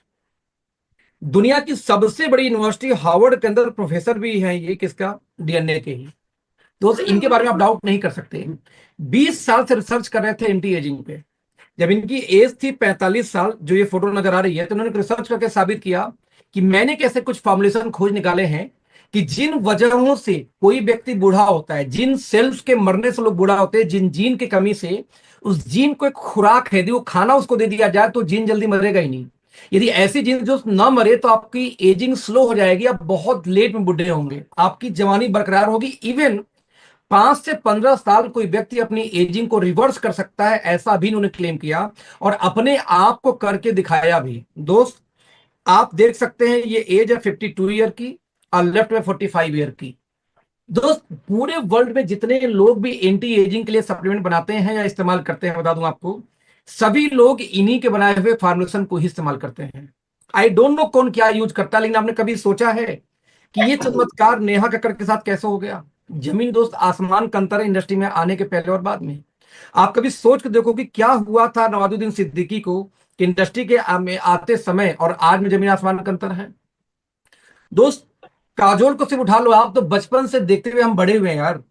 दुनिया की सबसे बड़ी यूनिवर्सिटी हार्वर्ड के अंदर प्रोफेसर भी हैं ये, किसका, डीएनए के ही। दोस्त इनके बारे में आप डाउट नहीं कर सकते। 20 साल से रिसर्च कर रहे थे एंटी एजिंग पे। जब इनकी एज थी 45 साल, जो ये फोटो नजर आ रही है, तो उन्होंने रिसर्च करके साबित किया कि मैंने कैसे कुछ फॉर्मुलेशन खोज निकाले हैं कि जिन वजहों से कोई व्यक्ति बूढ़ा होता है, जिन सेल्स के मरने से लोग बूढ़ा होते हैं, जिन जीन की कमी से, उस जीन को एक खुराक है, यदि वो खाना उसको दे दिया जाए तो जीन जल्दी मरेगा ही नहीं। यदि ऐसी जीन जो ना मरे तो आपकी एजिंग स्लो हो जाएगी, आप बहुत लेट में बूढ़े होंगे, आपकी जवानी बरकरार होगी। इवन 5 से 15 साल कोई व्यक्ति अपनी एजिंग को रिवर्स कर सकता है, ऐसा भी उन्होंने क्लेम किया और अपने आप को करके दिखाया भी। दोस्त आप देख सकते हैं ये एज है 52 ईयर की और लेफ्ट में 45 ईयर की। दोस्त पूरे वर्ल्ड में जितने लोग भी एंटी एजिंग के लिए सप्लीमेंट बनाते हैं या इस्तेमाल करते हैं, बता दूं आपको, सभी लोग इन्हीं के बनाए हुए फार्मुलेशन को ही इस्तेमाल करते हैं। आई डोंट नो कौन क्या यूज करता है, लेकिन आपने कभी सोचा है कि ये चमत्कार नेहा कक्कड़ के साथ कैसे हो गया? जमीन दोस्त आसमान का अंतर है इंडस्ट्री में आने के पहले और बाद में। आप कभी सोच के देखो कि क्या हुआ था नवाजुद्दीन सिद्दीकी को कि इंडस्ट्री के में आते समय और आज में जमीन आसमान का अंतर है। दोस्त काजोल को सिर्फ उठा लो, आप तो बचपन से देखते हुए हम बड़े हुए हैं यार,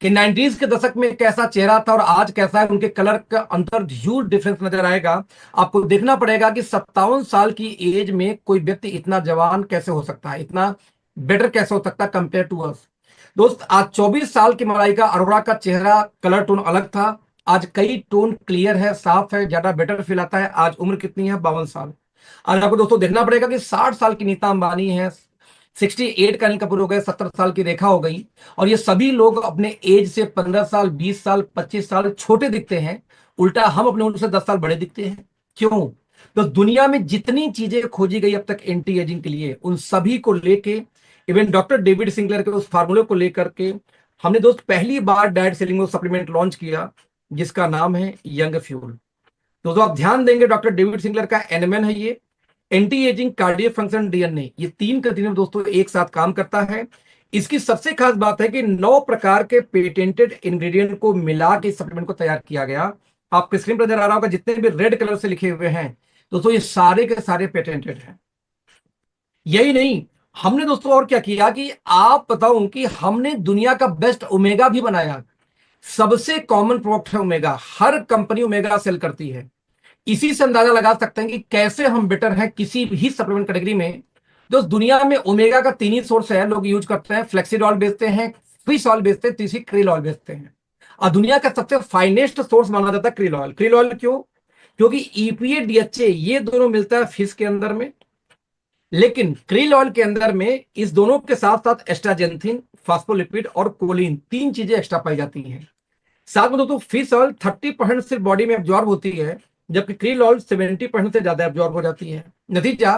कि 90s के दशक में कैसा चेहरा था और आज कैसा है, उनके कलर का अंतर ह्यूज डिफरेंस नजर आएगा। आपको देखना पड़ेगा कि 57 साल की एज में कोई व्यक्ति इतना जवान कैसे हो सकता है, इतना बेटर कैसे हो सकता है कंपेयर टू अस। दोस्त आज 24 साल की मलाइका अरोड़ा का चेहरा कलर टोन अलग था, आज कई टोन क्लियर है, साफ है, ज्यादा बेटर फील आता है। आज उम्र कितनी है? 52 साल। आज आपको दोस्तों देखना पड़ेगा कि 60 साल की नीता अंबानी है, 68 का अनिल कपूर हो गए, 70 साल की रेखा हो गई, और ये सभी लोग अपने एज से 15 साल, 20 साल, 25 साल छोटे दिखते हैं। उल्टा हम अपने उनसे 10 साल बड़े दिखते हैं। क्यों? तो दुनिया में जितनी चीजें खोजी गई अब तक एंटी एजिंग के लिए, उन सभी को लेके, इवन डॉक्टर डेविड सिंगलर के उस फार्मूले को लेकर के हमने दोस्त पहली बार डाइट सेलिंग सप्लीमेंट लॉन्च किया, जिसका नाम है यंग फ्यूल। दोस्तों आप ध्यान देंगे, डॉक्टर डेविड सिंगलर का एनएमएन है ये, anti ageing, cardiac function, DNA, ये तीन का तीनों दोस्तों एक साथ काम करता है। इसकी सबसे खास बात है कि 9 प्रकार के पेटेंटेड इंग्रेडिएंट को मिला के सप्लीमेंट को तैयार किया गया। आपके स्क्रीन पर नजर आ रहा होगा जितने भी रेड कलर से लिखे हुए हैं दोस्तों, ये सारे के सारे पेटेंटेड हैं। यही नहीं, हमने दोस्तों और क्या किया कि आप बताऊं कि हमने दुनिया का बेस्ट ओमेगा भी बनाया। सबसे कॉमन प्रोडक्ट है ओमेगा, हर कंपनी ओमेगा सेल करती है। इसी से अंदाजा लगा सकते हैं कि कैसे हम बेटर हैं किसी भी सप्लीमेंट कैटेगरी में। दोस्त दुनिया में ओमेगा का 3 ही सोर्स है, लोग यूज करते हैं, फ्लेक्सीड ऑयल बेचते हैं, फिश ऑयल बेचते हैं, तीसरी क्रिल ऑयल बेचते हैं। और दुनिया का सबसे फाइनेस्ट सोर्स माना जाता है क्रिल ऑयल। क्रिल ऑयल क्यों? क्योंकि ईपीए, डीएचए ये दोनों मिलता है फिश के अंदर में, लेकिन क्रिल ऑयल के अंदर में इस दोनों के साथ साथ एस्ट्राजेंथिन, फास्फोलिपिड और कोलिन, 3 चीजें एक्स्ट्रा पाई जाती हैं। साथ में दोस्तों फिश ऑयल 30% सिर्फ बॉडी में एब्जॉर्ब होती है, जबकि क्रिल ऑयल 70% से ज्यादा एब्जॉर्ब हो जाती है। नतीजा,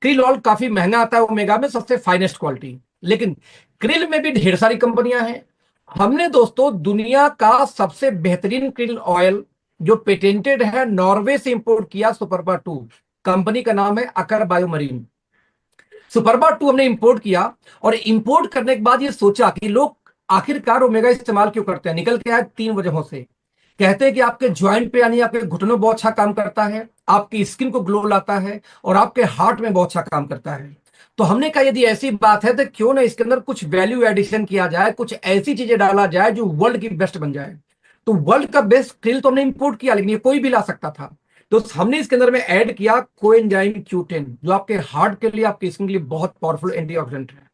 क्रिल ऑयल काफी महंगा आता है ओमेगा में, सबसे फाइनेस्ट क्वालिटी। लेकिन क्रिल में भी ढेर सारी कंपनियां हैं। हमने दोस्तों दुनिया का सबसे बेहतरीन क्रिल ऑयल जो पेटेंटेड है नॉर्वे से इंपोर्ट किया, सुपरबा 2 कंपनी का नाम है, अकर बायोमरीन। सुपरबा 2 हमने इंपोर्ट किया और इंपोर्ट करने के बाद ये सोचा कि लोग आखिरकार ओमेगा इस्तेमाल क्यों करते हैं। निकल के आए 3 वजहों से। कहते हैं कि आपके ज्वाइंट पे यानी आपके घुटनों बहुत अच्छा काम करता है, आपकी स्किन को ग्लो लाता है और आपके हार्ट में बहुत अच्छा काम करता है। तो हमने कहा यदि ऐसी बात है तो क्यों ना इसके अंदर कुछ वैल्यू एडिशन किया जाए, कुछ ऐसी चीजें डाला जाए जो वर्ल्ड की बेस्ट बन जाए। तो वर्ल्ड का बेस्ट क्रिल तो हमने इंपोर्ट किया, लेकिन ये कोई भी ला सकता था। तो हमने इसके अंदर में ऐड किया कोएंजाइम Q10, जो आपके हार्ट के लिए, आपकी स्किन के लिए बहुत पावरफुल एंटीऑक्सीडेंट है।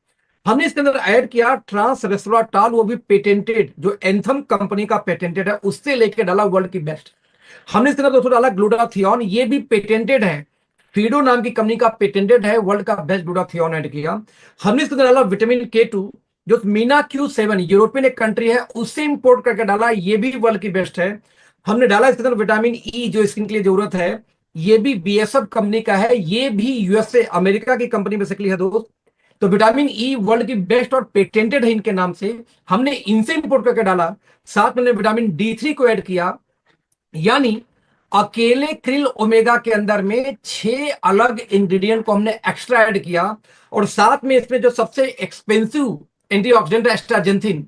हमने इसके अंदर ऐड किया ट्रांस रेस्वराट्राल, वो भी पेटेंटेड, जो एंथम कंपनी का पेटेंटेड है, उससे लेके डाला वर्ल्ड की बेस्ट। हमने इसके अंदर दोस्तों डाला ग्लूटाथियोन, ये भी पेटेंटेड है, फीडो नाम की कंपनी का पेटेंटेड है, वर्ल्ड का बेस्ट ग्लूटाथियोन ऐड किया। हमने इसके अंदर डाला विटामिन K2, जो मीना Q7 यूरोपियन एक कंट्री है, उससे इंपोर्ट करके डाला, ये भी वर्ल्ड की बेस्ट है। हमने डाला इसके अंदर विटामिन E, जो स्किन के लिए जरूरत है, ये भी बीएसएफ कंपनी का है, ये भी यूएसए अमेरिका की कंपनी बेसिकली है दोस्त। तो विटामिन ई वर्ल्ड की बेस्ट और पेटेंटेड है इनके नाम से, हमने इनसे इंपोर्ट करके डाला। साथ में विटामिन डी3 को ऐड किया, यानी अकेले क्रिल ओमेगा के अंदर में 6 अलग इंग्रेडिएंट को हमने एक्स्ट्रा ऐड किया। और साथ में इसमें जो सबसे एक्सपेंसिव एंटीऑक्सीडेंट है एस्टाजेंथिन,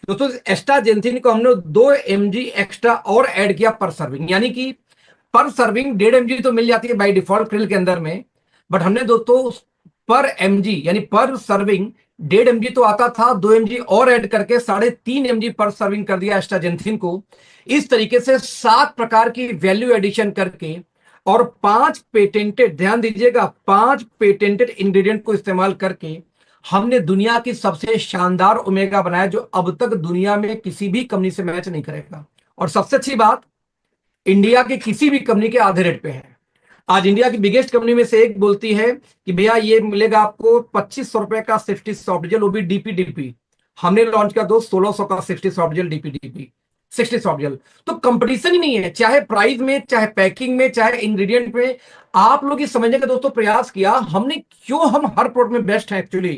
दोस्तों एस्टाजेंथिन को हमने 2 mg एक्स्ट्रा और ऐड किया पर सर्विंग, यानी कि पर सर्विंग 1.5 mg तो मिल जाती है बाय डिफॉल्ट क्रिल के अंदर में, बट हमने दोस्तों पर mg यानी पर सर्विंग 1.5 mg तो आता था, 2 mg और ऐड करके 3.5 mg पर सर्विंग कर दिया एस्टाजेंथिन को। इस तरीके से 7 प्रकार की वैल्यू एडिशन करके और 5 पेटेंटेड, ध्यान दीजिएगा 5 पेटेंटेड इंग्रेडिएंट को इस्तेमाल करके हमने दुनिया की सबसे शानदार ओमेगा बनाया, जो अब तक दुनिया में किसी भी कंपनी से मैच नहीं करेगा। और सबसे अच्छी बात, इंडिया की किसी भी कंपनी के आधे रेट पे है। आज इंडिया की बिगेस्ट कंपनी में से एक बोलती है कि भैया ये मिलेगा आपको 2500 रुपए का सेफ्टी सॉफ्ट जेल, वो भी डीपी। हमने लॉन्च किया दोस्त 1600 का safety soft gel, DP 60 soft gel. तो कंपटीशन ही नहीं है, चाहे प्राइस में, चाहे पैकिंग में, चाहे इंग्रेडिएंट में। आप लोग ये समझने का दोस्तों प्रयास किया हमने, क्यों हम हर प्रोडक्ट में बेस्ट है एक्चुअली,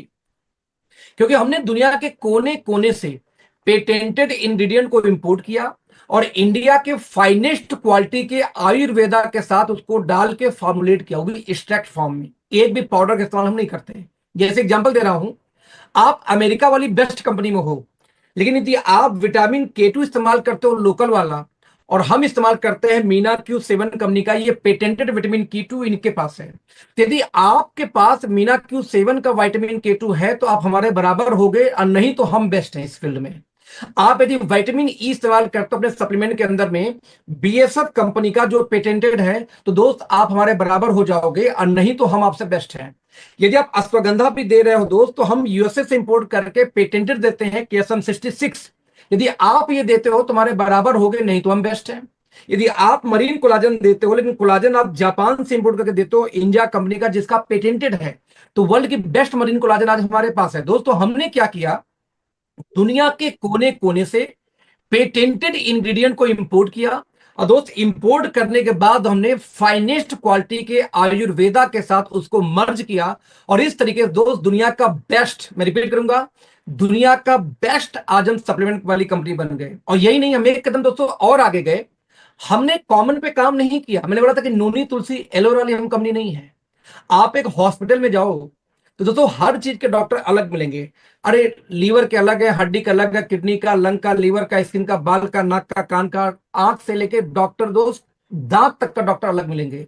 क्योंकि हमने दुनिया के कोने कोने से पेटेंटेड इंग्रेडिएंट को इंपोर्ट किया और इंडिया के फाइनेस्ट क्वालिटी के आयुर्वेदा के साथ उसको डाल के फॉर्मुलेट किया, वो भी एक्सट्रैक्ट फॉर्म में। एक भी पाउडर का इस्तेमाल हम नहीं करते। जैसे एग्जांपल दे रहा हूं, आप अमेरिका वाली बेस्ट कंपनी में हो, लेकिन यदि आप विटामिन K2 इस्तेमाल करते हो लोकल वाला, और हम इस्तेमाल करते हैं मीना Q7 कंपनी का, ये पेटेंटेड विटामिन K2 इनके पास है, तो यदि आपके पास मीना Q7 का विटामिन K2 है तो आप हमारे बराबर हो गए, और नहीं तो हम बेस्ट हैं इस फील्ड में। आप यदि विटामिन ई इस्तेमाल करते हो अपने सप्लीमेंट के अंदर में बीएसएफ कंपनी का जो पेटेंटेड है, तो दोस्त आप हमारे बराबर हो जाओगे, और नहीं तो हम आपसे बेस्ट हैं। यदि आप अश्वगंधा भी दे रहे हो दोस्त, तो हम यूएसए से इंपोर्ट करके पेटेंटेड देते हैं KSM 66। यदि आप ये देते हो तुम्हारे बराबर हो गए, नहीं तो हम बेस्ट हैं। यदि आप मरीन कोलाजन देते हो, लेकिन कोलाजन आप जापान से इंपोर्ट करके देते हो इंजा कंपनी का जिसका पेटेंटेड है, तो वर्ल्ड की बेस्ट मरीन कोलाजन आज हमारे पास है। दोस्तों हमने क्या किया, दुनिया के कोने कोने से पेटेंटेड इंग्रेडिएंट को इंपोर्ट किया, और दोस्त इंपोर्ट करने के बाद हमने फाइनेस्ट क्वालिटी के आयुर्वेदा के साथ उसको मर्ज किया, और इस तरीके से दोस्त दुनिया का बेस्ट, मैं रिपीट करूंगा, दुनिया का बेस्ट आज हम सप्लीमेंट वाली कंपनी बन गए। और यही नहीं, हम एक कदम दोस्तों और आगे गए। हमने कॉमन पे काम नहीं किया। मैंने बोला था कि नोनी तुलसी एलोवेरा वाली हम कंपनी नहीं है। आप एक हॉस्पिटल में जाओ तो दोस्तों हर चीज के डॉक्टर अलग मिलेंगे। अरे लीवर के अलग है, हड्डी का अलग है, किडनी का, लंग का, लीवर का, स्किन का, बाल का, नाक का, कान का, आंख से लेके डॉक्टर दोस्त दांत तक का डॉक्टर अलग मिलेंगे।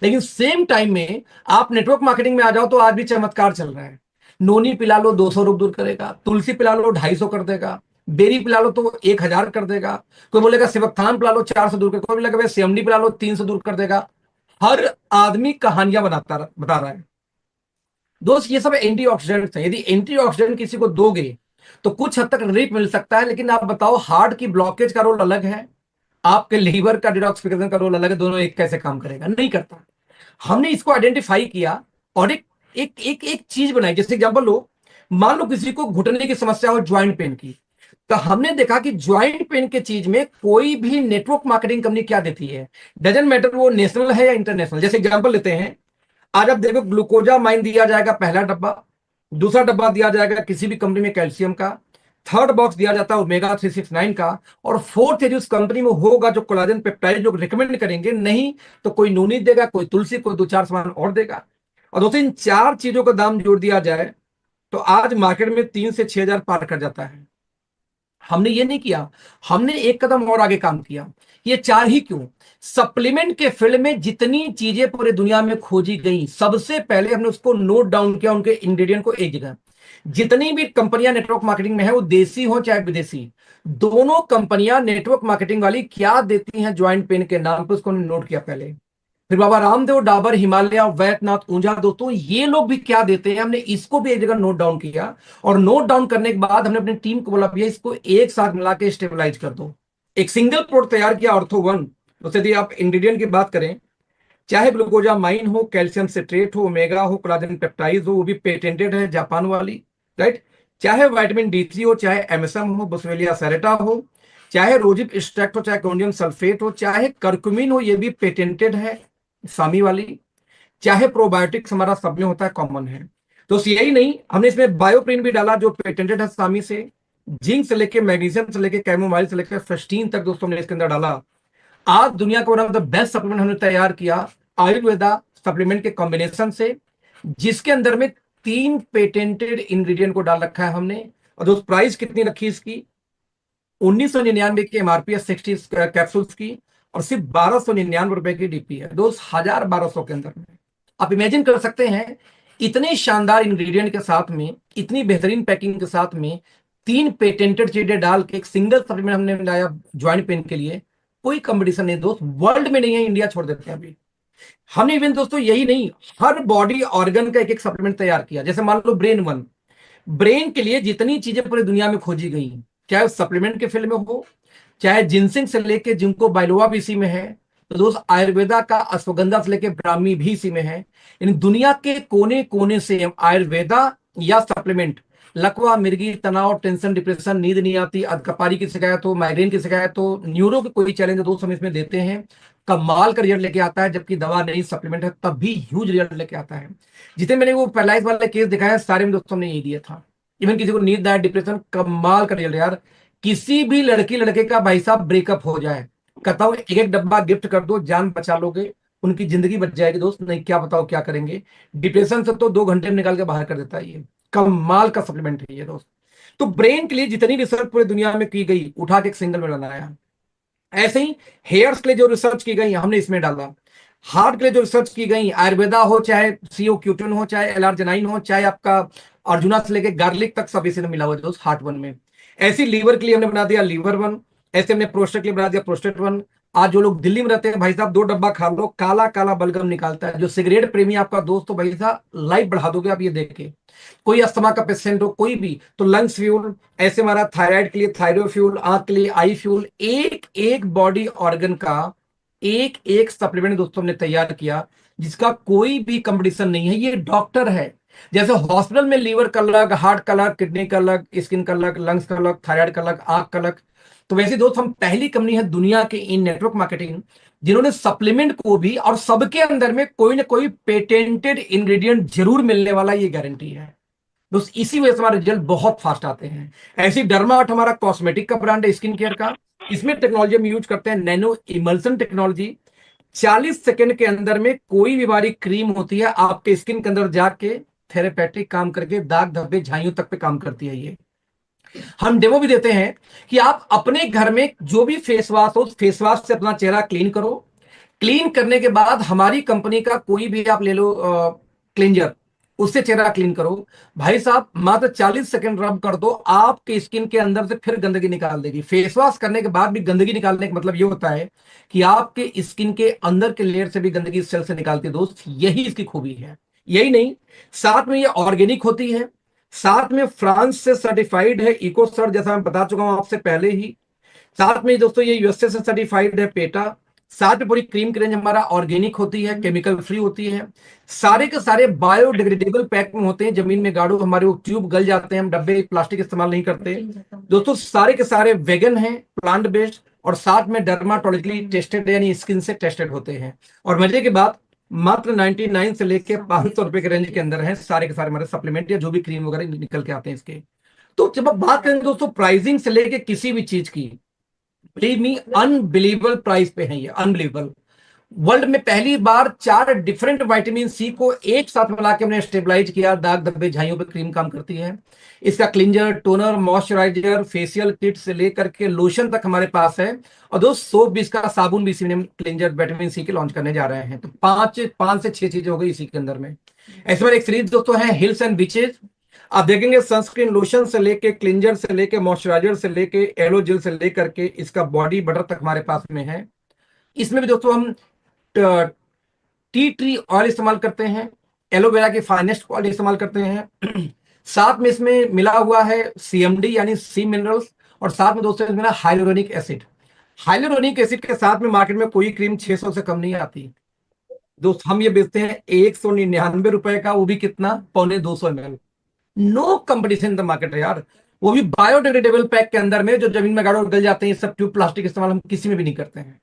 लेकिन सेम टाइम में आप नेटवर्क मार्केटिंग में आ जाओ तो आज भी चमत्कार चल रहा है। नोनी पिला लो 200 रोग दूर करेगा, तुलसी पिला लो 250 कर देगा, बेरी पिला लो तो 1000 कर देगा, कोई बोलेगा सिवकथान पिला लो 400 दूर कर, कोई बोलेगा सेमडी पिला लो 300 दूर कर देगा। हर आदमी कहानियां बता रहा है। दोस्त ये सब एंटीऑक्सीडेंट्स हैं। यदि एंटीऑक्सीडेंट किसी को दोगे तो कुछ हद तक रिलीफ मिल सकता है, लेकिन आप बताओ हार्ट की ब्लॉकेज का रोल अलग है, आपके लीवर का डिटॉक्सिफिकेशन का रोल अलग है, दोनों एक कैसे काम करेगा? नहीं करता। हमने इसको आइडेंटिफाई किया और एक एक एक एक चीज बनाई। जैसे एग्जांपल लो, मान लो किसी को घुटने की समस्या हो, ज्वाइंट पेन की, तो हमने देखा कि ज्वाइंट पेन के चीज में कोई भी नेटवर्क मार्केटिंग कंपनी क्या देती है, डजंट मैटर वो नेशनल है या इंटरनेशनल। जैसे एग्जांपल लेते हैं, आज आप देखो ग्लूकोजामाइन दिया जाएगा पहला डब्बा, दूसरा डब्बा दिया जाएगा किसी भी कंपनी में कैल्शियम का, थर्ड बॉक्स दिया जाता है ओमेगा 369 का, और फोर्थ यदि उस कंपनी में होगा जो कोलाजन पेप्टाइड जो रिकमेंड करेंगे, नहीं तो कोई नूनी देगा, कोई तुलसी, कोई 2-4 सामान और देगा। और दोस्तों इन 4 चीजों का दाम जोड़ दिया जाए तो आज मार्केट में 3 से 6 हजार पार कर जाता है। हमने ये नहीं किया, हमने एक कदम और आगे काम किया। ये 4 ही क्यों, सप्लीमेंट के फील्ड में जितनी चीजें पूरे दुनिया में खोजी गई, सबसे पहले हमने उसको नोट डाउन किया, उनके इंग्रेडिएंट को एक जगह। जितनी भी कंपनियां नेटवर्क मार्केटिंग में है, वो देसी हो चाहे विदेशी, दोनों कंपनियां नेटवर्क मार्केटिंग वाली क्या देती हैं ज्वाइंट पेन के नाम पर, उसको हमने नोट किया पहले। फिर बाबा रामदेव, डाबर, हिमालय, वैद्यनाथ, ऊंझा, दोस्तों ये लोग भी क्या देते हैं, हमने इसको भी एक जगह नोट डाउन किया। और नोट डाउन करने के बाद हमने अपनी टीम को बोला भैया इसको एक साथ मिला के स्टेबलाइज कर दो। एक सिंगल प्रोडक्ट तैयार किया, ऑर्थो1। तो यदि आप इंग्रेडिएंट की बात करें, चाहे ग्लूकोजामाइन हो, कैल्शियम सिट्रेट हो, ओमेगा हो, कोलाजन पेप्टाइड हो, वो भी पेटेंटेड है जापान वाली, राइट। चाहे विटामिन D3 हो, चाहे एमएसएम हो, बोस्वेलिया सेरेटा हो, चाहे रोजिप एक्सट्रैक्ट हो, चाहे कोंडियम सल्फेट हो, चाहे करक्यूमिन हो, ये भी पेटेंटेड है। सामी वाली, चाहे प्रोबायोटिक्स हमारा सब में होता है, कॉमन है। तो यही नहीं, हमने इसमें बायोप्रिन भी डाला जो पेटेंटेड है सामी से, जिंक से लेके मैग्नीशियम से लेके कैमोमाइल से लेके फेस्टीन तक दोस्तों हमने इसके अंदर डाला। आज दुनिया का one of the best supplement हमने तैयार किया आयुर्वेदा सप्लीमेंट के कॉम्बिनेशन से, जिसके अंदर में 3 पेटेंटेड इंग्रेडिएंट को डाल रखा है हमने। और दोस्त प्राइस कितनी रखी इसकी, 1999 की एमआरपी है 60 कैप्सूल्स की, और सिर्फ 1299 रुपए की डीपी है दोस्त, 1200 के अंदर में। आप इमेजिन कर सकते हैं, इतने शानदार इंग्रेडिएंट के साथ में, इतनी बेहतरीन पैकिंग के साथ में 3 पेटेंटेड चीजें डाल के एक सिंगल सप्लीमेंट हमने लाया ज्वाइंट पेन के लिए। कोई कंपटीशन नहीं दोस्त, वर्ल्ड में नहीं है, इंडिया छोड़ देते हैं अभी। हमने इवन दोस्तों यही नहीं, हर बॉडी ऑर्गन का एक एक सप्लीमेंट तैयार किया। जैसे मान लो ब्रेन वन, ब्रेन के लिए जितनी चीजें पूरी दुनिया में खोजी गई, चाहे सप्लीमेंट के फील्ड में हो, चाहे जिनसिंग से लेके जिनको बाइलोवा भी इसी में है, तो दोस्त आयुर्वेदा का अश्वगंधा से लेके ब्राह्मी भी इसी में है। यानी दुनिया के कोने कोने से आयुर्वेदा या सप्लीमेंट, लकवा, मिर्गी, तनाव, टेंशन, डिप्रेशन, नींद नहीं आती, अधकपारी की शिकायत हो, माइग्रेन की शिकायत हो, न्यूरो के कोई चैलेंज हो, दोस्त हम इसमें देते हैं, कमाल का रिजल्ट लेके आता है। जबकि दवा नहीं, सप्लीमेंट है, तब भी ह्यूज रिजल्ट लेके आता है। जितने मैंने वो पैरालाइज वाले केस दिखाए सारे में दोस्तों हमने यही दिया था। इवन किसी को नींद आए, डिप्रेशन, कमाल का रिजल्ट यार। किसी भी लड़की लड़के का भाई साहब ब्रेकअप हो जाए, कहता हूं एक एक डब्बा गिफ्ट कर दो, जान बचा लोगे, उनकी जिंदगी बच जाएगी दोस्त। नहीं क्या बताओ क्या करेंगे, डिप्रेशन से तो 2 घंटे में निकाल के बाहर कर देता है ये, कमाल का सप्लीमेंट है ये दोस्त। तो ब्रेन के लिए जितनी रिसर्च पूरी दुनिया में की गई, उठा के एक सिंगल में बनाया। ऐसे ही हेयर्स के लिए जो रिसर्च की गई हमने इसमें डाला। हार्ट के लिए जो रिसर्च की गई, आयुर्वेदा हो, चाहे सीओ क्यूटिन हो, चाहे एलार्जेनाइन हो, चाहे आपका अर्जुना से लेके गार्लिक तक, सब इसी में मिला हुआ है दोस्त हार्ट वन में। ऐसी लीवर के लिए हमने बना दिया लीवर वन, ऐसे हमने प्रोस्टेट के लिए बना दिया प्रोस्टेट वन। आज जो लोग दिल्ली में रहते हैं भाई साहब, 2 डब्बा खा लो, काला काला बलगम निकालता है। जो सिगरेट प्रेमी आपका दोस्त हो भाई साहब, लाइफ बढ़ा दोगे आप ये देख के। कोई अस्थमा का पेशेंट हो, कोई भी, तो लंग्स फ्यूल, ऐसे हमारा थायराइड के लिए थायरोइड फ्यूल, आंख के लिए आई फ्यूल, एक एक बॉडी ऑर्गन का एक एक सप्लीमेंट दोस्तों हमने तैयार किया, जिसका कोई भी कंपटीशन नहीं है। ये डॉक्टर है। जैसे हॉस्पिटल में लीवर का अलग, हार्ट का अलग, किडनी का अलग, स्किन का अलग, लंग्स का अलग, थायराइड का अलग, आंख का अलग, तो वैसे दोस्त हम पहली कंपनी है दुनिया के इन नेटवर्क मार्केटिंग जिन्होंने सप्लीमेंट को भी, और सबके अंदर में कोई ना कोई पेटेंटेड इंग्रेडिएंट जरूर मिलने वाला, ये गारंटी है दोस्त। इसी वजह से हमारे रिजल्ट बहुत फास्ट आते हैं। ऐसी डर्माआर्ट हमारा कॉस्मेटिक का ब्रांड है, स्किन केयर का। इसमें टेक्नोलॉजी हम यूज करते हैं नैनो इमल्सन टेक्नोलॉजी। 40 सेकंड के अंदर में कोई भी हमारी क्रीम होती है आपके स्किन के अंदर जाके थेरेपेटिक काम करके दाग धब्बे झाइयों तक पे काम करती है ये। हम डेमो भी देते हैं कि आप अपने घर में जो भी फेस वॉश हो, फेस वॉश से अपना चेहरा क्लीन करो। क्लीन करने के बाद हमारी कंपनी का कोई भी आप ले लो क्लींजर, उससे चेहरा क्लीन करो भाई साहब, मात्र 40 सेकंड रब कर दो, आपके स्किन के अंदर से फिर गंदगी निकाल देगी। फेस वॉश करने के बाद भी गंदगी निकालने का मतलब ये होता है कि आपके स्किन के अंदर के लेयर से भी गंदगी सेल से निकालती है दोस्त। यही इसकी खूबी है। यही नहीं, साथ में ये ऑर्गेनिक होती है, साथ में फ्रांस से सर्टिफाइड है इको सर, जैसा मैं बता चुका हूं आपसे पहले ही। साथ में दोस्तों ये यूएसए से सर्टिफाइड है पेटा। साथ में पूरी क्रीम की रेंज हमारा ऑर्गेनिक होती है, केमिकल फ्री होती है। सारे के सारे बायोडिग्रेडेबल पैक में होते हैं, जमीन में गाड़ो हमारे वो ट्यूब गल जाते हैं, हम डब्बे प्लास्टिक इस्तेमाल नहीं करते दोस्तों। सारे के सारे वेगन हैं, प्लांट बेस्ड, और साथ में डर्माटोलॉजिकली टेस्टेड यानी स्किन से टेस्टेड होते हैं। और मजे की बात, मात्र 99 से लेके 500 रुपए के रेंज के अंदर है सारे के सारे हमारे सप्लीमेंट या जो भी क्रीम वगैरह निकल के आते हैं इसके। तो जब आप बात करें दोस्तों प्राइसिंग से लेके किसी भी चीज की, बिलीव मी अनबिलीवेबल प्राइस पे है ये, अनबिलीवेबल। वर्ल्ड में पहली बार 4 डिफरेंट विटामिन सी को एक साथ मिला के हमने स्टेबलाइज किया। दाग धब्बे झाइयों पे क्रीम काम करती है। इसका cleanser, toner, moisturiser, facial kit से लेकर के लोशन तक हमारे पास है। और दोस्त सोप भी, इसका साबुन भी इसी में क्लिंजर विटामिन सी के लॉन्च करने जा रहे हैं। तो 5 से 6 चीजें हो गई इसी के अंदर में। ऐसे में एक सीरीज दोस्तों है हिल्स एंड बीचेज। आप देखेंगे सनस्क्रीन लोशन से लेके, क्लिंजर से लेके, मॉइस्चराइजर से लेके, एलो जेल से लेकर के इसका बॉडी बटर तक हमारे पास में है। इसमें भी दोस्तों हम टी ट्री ऑयल इस्तेमाल करते हैं, एलोवेरा की फाइनेस्ट क्वालिटी इस्तेमाल करते हैं। साथ में इसमें मिला हुआ है सीएमडी यानी सी मिनरल्स, और साथ में दोस्तों इसमें हाइलोरोनिक एसिड। हाइलोरोनिक एसिड के साथ में मार्केट में कोई क्रीम 600 से कम नहीं आती दोस्त। हम ये बेचते हैं 199 रुपए का, वो भी कितना, 250 ml। No competition in the market है यार, वो भी बायोडिग्रेडेबल पैक के अंदर में, जो जमीन में गाड़ो गल जाते हैं। सब ट्यूब प्लास्टिक इस्तेमाल हम किसी में भी नहीं करते हैं।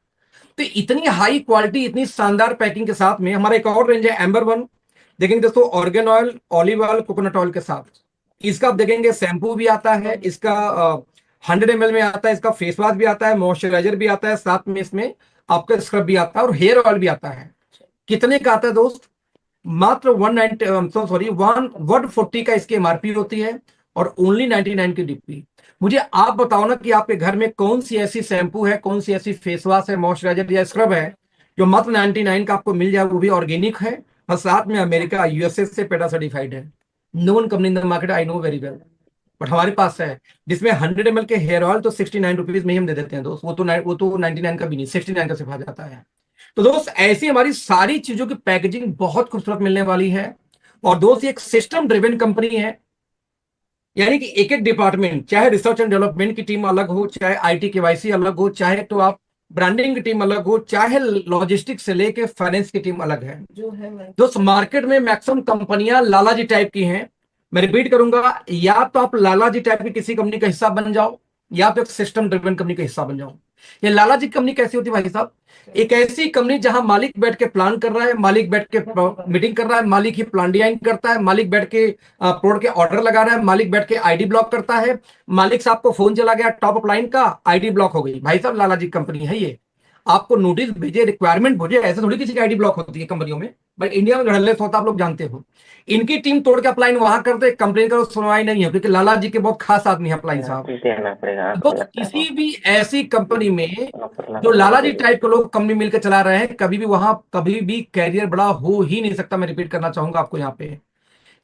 तो इतनी हाई क्वालिटी, इतनी शानदार पैकिंग के साथ में हमारा एक और रेंज है एम्बर वन। देखेंगे दोस्तों organ oil, olive oil, coconut oil के साथ। इसका आप देखेंगे शैम्पू भी आता है, इसका 100 ml में आता है, इसका फेस वॉश भी आता है, मॉइस्चराइजर भी आता है, साथ में इसमें आपका स्क्रब भी आता है और हेयर ऑयल भी आता है। कितने का आता है दोस्त? मात्र 140 का इसकी एमआरपी होती है और ओनली 99 की डीपी। मुझे आप बताओ ना कि आपके घर में कौन सी ऐसी शैम्पू है, कौन सी ऐसी फेस वॉश है, मॉइस्चराइजर या स्क्रब है जो मात्र 99 का आपको मिल जाए, वो भी ऑर्गेनिक है और साथ में अमेरिका यूएसए से पेटा सर्टिफाइड है। No one company in the market, I know very well, but हमारे पास है। जिसमें 100 ml के हेयर ऑयल तो 69 रुपीज में ही हम दे देते हैं दोस्त, वो तो 99 का भी नहीं, 69 का सिर्फ आ जाता है। तो दोस्त ऐसी हमारी सारी चीजों की पैकेजिंग बहुत खूबसूरत मिलने वाली है। और दोस्त ये एक सिस्टम ड्रिवन कंपनी है, यानी कि एक एक डिपार्टमेंट, चाहे रिसर्च एंड डेवलपमेंट की टीम अलग हो, चाहे आईटी केवाईसी अलग हो, चाहे तो आप ब्रांडिंग की टीम अलग हो, चाहे लॉजिस्टिक्स से लेके फाइनेंस की टीम अलग है। दोस्त मार्केट में मैक्सिमम कंपनियां लालाजी टाइप की हैं। मैं रिपीट करूंगा, या तो आप लालाजी टाइप की किसी कंपनी का हिस्सा बन जाओ, या तो एक सिस्टम ड्रिवन कंपनी का हिस्सा बन जाओ। ये लालाजी कंपनी कैसी होती है भाई साहब? एक ऐसी कंपनी जहां मालिक बैठ के प्लान कर रहा है, मालिक बैठ के मीटिंग कर रहा है, मालिक ही प्लान डिजाइन करता है, मालिक बैठ के प्रोडक्ट के ऑर्डर लगा रहा है, मालिक बैठ के आईडी ब्लॉक करता है। मालिक साहब को फोन चला गया टॉप अप लाइन का, आईडी ब्लॉक हो गई, भाई साहब लालाजी कंपनी है ये। आपको नोटिस भेजे, रिक्वायरमेंट भेजे, ऐसे थोड़ी किसी की आईडी ब्लॉक होती है कंपनियों में, बट इंडिया में धड़ल्ले होता, आप लोग जानते हो। इनकी टीम तोड़ के अपलाइन वहां करते, कंपनी का सुनवाई नहीं है, क्योंकि लाला जी के बहुत खास आदमी है अपलाइन साहब। देना पड़ेगा तो किसी भी ऐसी कंपनी में जो लाला जी टाइप के लोग कंपनी मिलकर चला रहे हैं, कभी भी वहां कभी भी कैरियर बड़ा हो ही नहीं सकता। मैं रिपीट करना चाहूंगा आपको यहाँ पे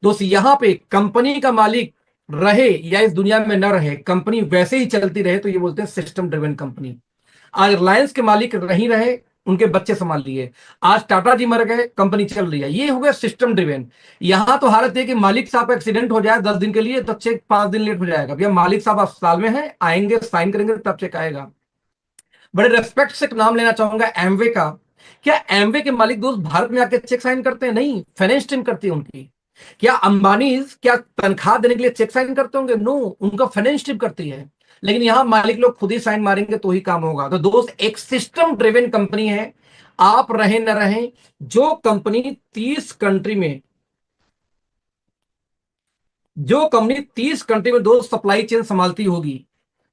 दोस्त, यहाँ पे कंपनी का मालिक रहे या इस दुनिया में न रहे, कंपनी वैसे ही चलती रहे, तो ये बोलते हैं सिस्टम ड्रिवन कंपनी। आज रिलायंस के मालिक नहीं रहे, उनके बच्चे संभाल लिए, आज टाटा जी मर गए, कंपनी चल रही है, ये हो गया सिस्टम ड्रिवन। यहां तो हालत है कि मालिक साहब का एक्सीडेंट हो जाए 10 दिन के लिए तो चेक 5 दिन लेट हो जाएगा, भैया मालिक साहब अस्पताल में है, आएंगे साइन करेंगे तब चेक आएगा। बड़े रेस्पेक्ट से नाम लेना चाहूंगा एमवे का। क्या एमवे के मालिक दोस्त भारत में आके चेक साइन करते हैं? नहीं, फाइनेंस टीम करती है उनकी। क्या अंबानी क्या तनख्वाह देने के लिए चेक साइन करते होंगे? नो, उनका फाइनेंस टीम करती है। लेकिन यहां मालिक लोग खुद ही साइन मारेंगे तो ही काम होगा। तो दोस्त एक सिस्टम ड्रिवन कंपनी है, आप रहे न रहे, जो कंपनी 30 कंट्री में, जो कंपनी 30 कंट्री में दोस्त सप्लाई चेन संभालती होगी,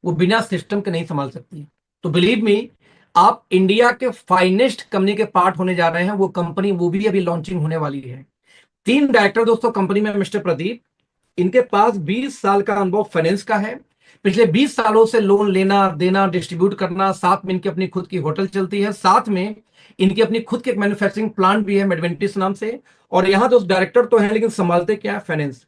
वो बिना सिस्टम के नहीं संभाल सकती। तो बिलीव मी, आप इंडिया के फाइनेस्ट कंपनी के पार्ट होने जा रहे हैं। वो कंपनी, वो भी अभी लॉन्चिंग होने वाली है। 3 डायरेक्टर दोस्तों कंपनी में, मिस्टर प्रदीप, इनके पास 20 साल का अनुभव फाइनेंस का है। पिछले 20 सालों से लोन लेना देना, डिस्ट्रीब्यूट करना, साथ में इनकी अपनी खुद की होटल चलती है, साथ में इनकी अपनी खुद की मैन्युफैक्चरिंग प्लांट भी है मेडवेंटिस नाम से। और यहाँ तो डायरेक्टर तो है, लेकिन संभालते क्या है? फाइनेंस।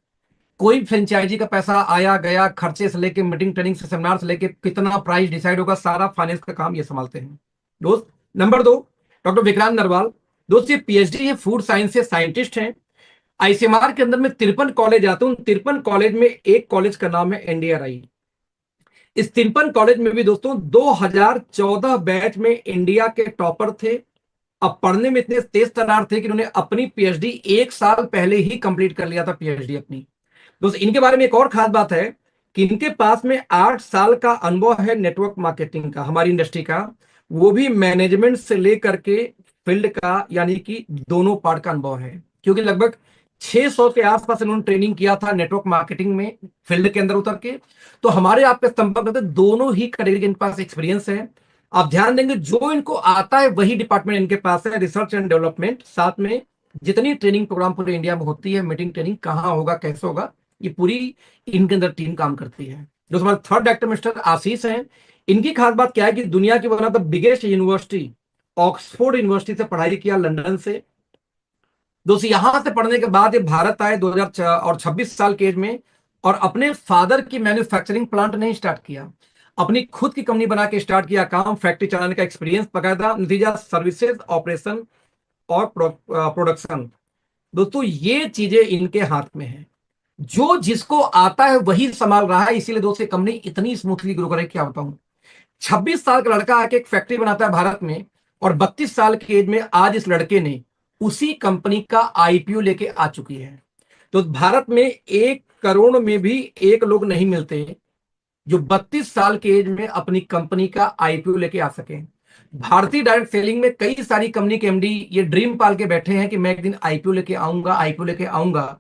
कोई फ्रेंचाइजी का पैसा आया गया, खर्चे से लेके मीटिंग ट्रेनिंग से सेमिनार से लेके कितना प्राइस डिसाइड होगा, सारा फाइनेंस का काम ये संभालते हैं दोस्त। नंबर 2, डॉक्टर विक्रांत नरवाल दोस्त, ये पीएचडी है, फूड साइंस से साइंटिस्ट हैं। आईसीएमआर के अंदर में 53 कॉलेज आते हैं, उन 53 कॉलेज में एक कॉलेज का नाम है एनडीआरआई। इस 53 कॉलेज में भी दोस्तों 2014 बैच में इंडिया के टॉपर थे। अब पढ़ने में इतने तेज तरार थे कि उन्होंने अपनी पीएचडी 1 साल पहले ही कंप्लीट कर लिया था, पीएचडी अपनी। दोस्तों इनके बारे में एक और खास बात है कि इनके पास में 8 साल का अनुभव है नेटवर्क मार्केटिंग का, हमारी इंडस्ट्री का, वो भी मैनेजमेंट से लेकर के फील्ड का, यानी कि दोनों पार्ट का अनुभव है। क्योंकि लगभग 600 के आसपास इन्होंने ट्रेनिंग किया था नेटवर्क मार्केटिंग में, फील्ड के अंदर उतर के। तो हमारे आपके संपर्क में दोनों ही कैटेगरी के इनके पास एक्सपीरियंस है। आप ध्यान देंगे, जो इनको आता है वही डिपार्टमेंट इनके पास है, रिसर्च एंड डेवलपमेंट। साथ में जितनी ट्रेनिंग प्रोग्राम पूरे इंडिया में होती है, मीटिंग ट्रेनिंग कहाँ होगा, कैसे होगा, ये पूरी इनके अंदर टीम काम करती है। जो हमारे 3rd डायरेक्टर मिस्टर आशीष हैं, इनकी खास बात क्या है कि दुनिया की one of the biggest university Oxford university से पढ़ाई किया, लंदन से। दोस्तों यहां से पढ़ने के बाद ये भारत आए 2026 साल के एज में, और अपने फादर की मैन्युफैक्चरिंग प्लांट नहीं स्टार्ट किया, अपनी खुद की कंपनी बना के स्टार्ट किया काम, फैक्ट्री चलाने का एक्सपीरियंस बकायदा, नतीजा सर्विसेज, ऑपरेशन और प्रोडक्शन। दोस्तों ये चीजें इनके हाथ में है, जो जिसको आता है वही संभाल रहा है। इसीलिए दोस्तों कंपनी इतनी स्मूथली ग्रो करे, क्या बताऊं। 26 साल का लड़का आके एक फैक्ट्री बनाता है भारत में, और 32 साल की एज में आज इस लड़के ने उसी कंपनी का आईपीओ लेके आ चुकी है। तो भारत में 1 करोड़ में भी एक लोग नहीं मिलते जो 32 साल के एज में अपनी कंपनी का आईपीओ लेके आ सके। भारतीय डायरेक्ट सेलिंग में कई सारी कंपनी के एमडी ये ड्रीम पाल के बैठे हैं कि मैं एक दिन आईपीओ लेके आऊंगा, आईपीओ लेके आऊंगा।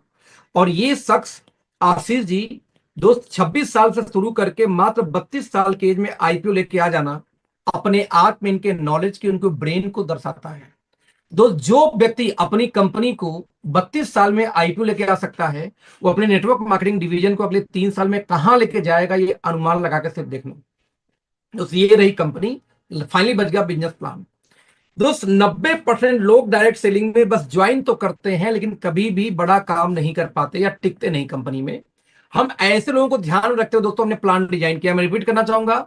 और ये शख्स आशीष जी दोस्त 26 साल से शुरू करके मात्र 32 साल के एज में आईपीओ लेके आ जाना अपने आप में इनके नॉलेज की, उनके ब्रेन को दर्शाता है। दोस्त जो व्यक्ति अपनी कंपनी को 32 साल में आईपीओ लेके आ सकता है, वो अपने नेटवर्क मार्केटिंग डिवीजन को अगले 3 साल में कहां लेके जाएगा, ये अनुमान लगा के सिर्फ देख लो दोस्त। ये रही कंपनी, फाइनली बच गया बिजनेस प्लान। दोस्त 90% लोग डायरेक्ट सेलिंग में बस ज्वाइन तो करते हैं लेकिन कभी भी बड़ा काम नहीं कर पाते या टिकते नहीं कंपनी में। हम ऐसे लोगों को ध्यान में रखते हुए दोस्तों हमने प्लान डिजाइन किया। मैं रिपीट करना चाहूंगा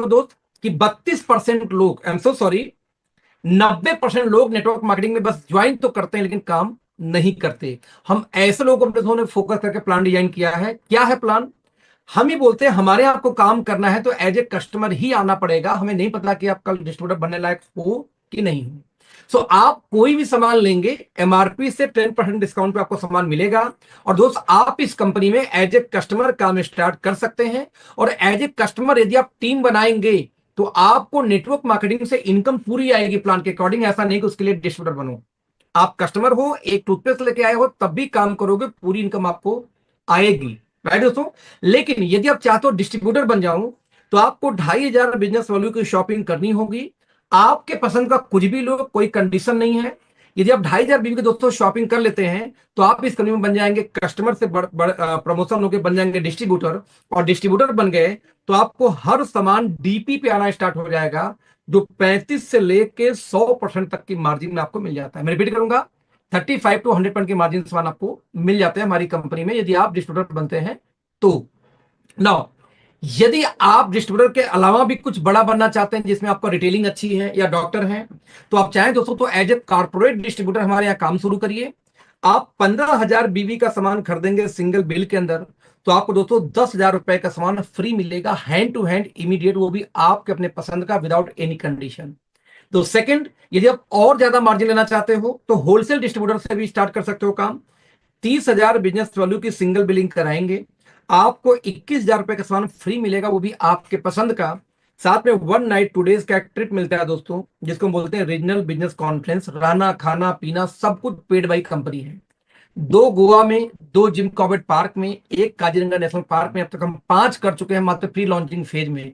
दोस्त कि 32% लोग, आई एम सो सॉरी, 90% लोग नेटवर्क मार्केटिंग में बस ज्वाइन तो करते हैं लेकिन काम नहीं करते। हम ऐसे लोगों को फोकस करके प्लान डिजाइन किया है। क्या है प्लान? हम ही बोलते हैं हमारे यहाँ आपको काम करना है तो एज ए कस्टमर ही आना पड़ेगा। हमें नहीं पता कि आप कल डिस्ट्रीब्यूटर बनने लायक हो कि नहीं हो। सो आप कोई भी सामान लेंगे एमआरपी से 10% डिस्काउंट पे आपको सामान मिलेगा। और दोस्त आप इस कंपनी में एज ए कस्टमर काम स्टार्ट कर सकते हैं। और एज ए कस्टमर यदि आप टीम बनाएंगे तो आपको नेटवर्क मार्केटिंग से इनकम पूरी आएगी प्लान के अकॉर्डिंग। ऐसा नहीं कि उसके लिए डिस्ट्रीब्यूटर बनो। आप कस्टमर हो, एक टूथपेस्ट लेके आए हो, तब भी काम करोगे, पूरी इनकम आपको आएगी, राइट दोस्तों। लेकिन यदि आप चाहते हो डिस्ट्रीब्यूटर बन जाऊं तो आपको 2500 बिजनेस वैल्यू की शॉपिंग करनी होगी। आपके पसंद का कुछ भी लो, कोई कंडीशन नहीं है। यदि आप 2500 बीवी के दोस्तों शॉपिंग कर लेते हैं तो आप इस कंपनी में बन जाएंगे कस्टमर से प्रमोशन होकर बन जाएंगे डिस्ट्रीब्यूटर। और डिस्ट्रीब्यूटर बन गए तो आपको हर सामान डीपी पे आना स्टार्ट हो जाएगा, जो 35 से लेके 100% तक की मार्जिन में आपको मिल जाता है। मैं रिपीट करूंगा, 35 to 100% के मार्जिन सामान आपको मिल जाते हैं हमारी कंपनी में यदि आप डिस्ट्रीब्यूटर बनते हैं तो। नाउ यदि आप डिस्ट्रीब्यूटर के अलावा भी कुछ बड़ा बनना चाहते हैं जिसमें आपका रिटेलिंग अच्छी है या डॉक्टर हैं, तो आप चाहें दोस्तों तो एज ए कॉर्पोरेट डिस्ट्रीब्यूटर हमारे यहाँ काम शुरू करिए। आप 15,000 बीवी का सामान खरीदेंगे सिंगल बिल के अंदर तो आपको दोस्तों 10,000 रुपए का सामान फ्री मिलेगा, हैंड टू हैंड इमीडिएट, वो भी आपके अपने पसंद का, विदाउट एनी कंडीशन। तो सेकंड, यदि आप और ज्यादा मार्जिन लेना चाहते हो तो होलसेल डिस्ट्रीब्यूटर से भी स्टार्ट कर सकते हो काम। 30,000 बिजनेस वैल्यू की सिंगल बिलिंग कराएंगे, आपको 21,000 रुपए का सामान फ्री मिलेगा, वो भी आपके पसंद का। साथ में 1 नाइट 2 डेज का एक ट्रिप मिलता है दोस्तों, जिसको हम बोलते हैं रीजनल बिजनेस कॉन्फ्रेंस। रहना खाना पीना सब कुछ पेड बाई कंपनी है। 2 गोवा में, 2 जिम कॉर्बेट पार्क में, 1 काजीरंगा नेशनल पार्क में, अब तक हम 5 कर चुके हैं मात्र प्री लॉन्चिंग फेज में।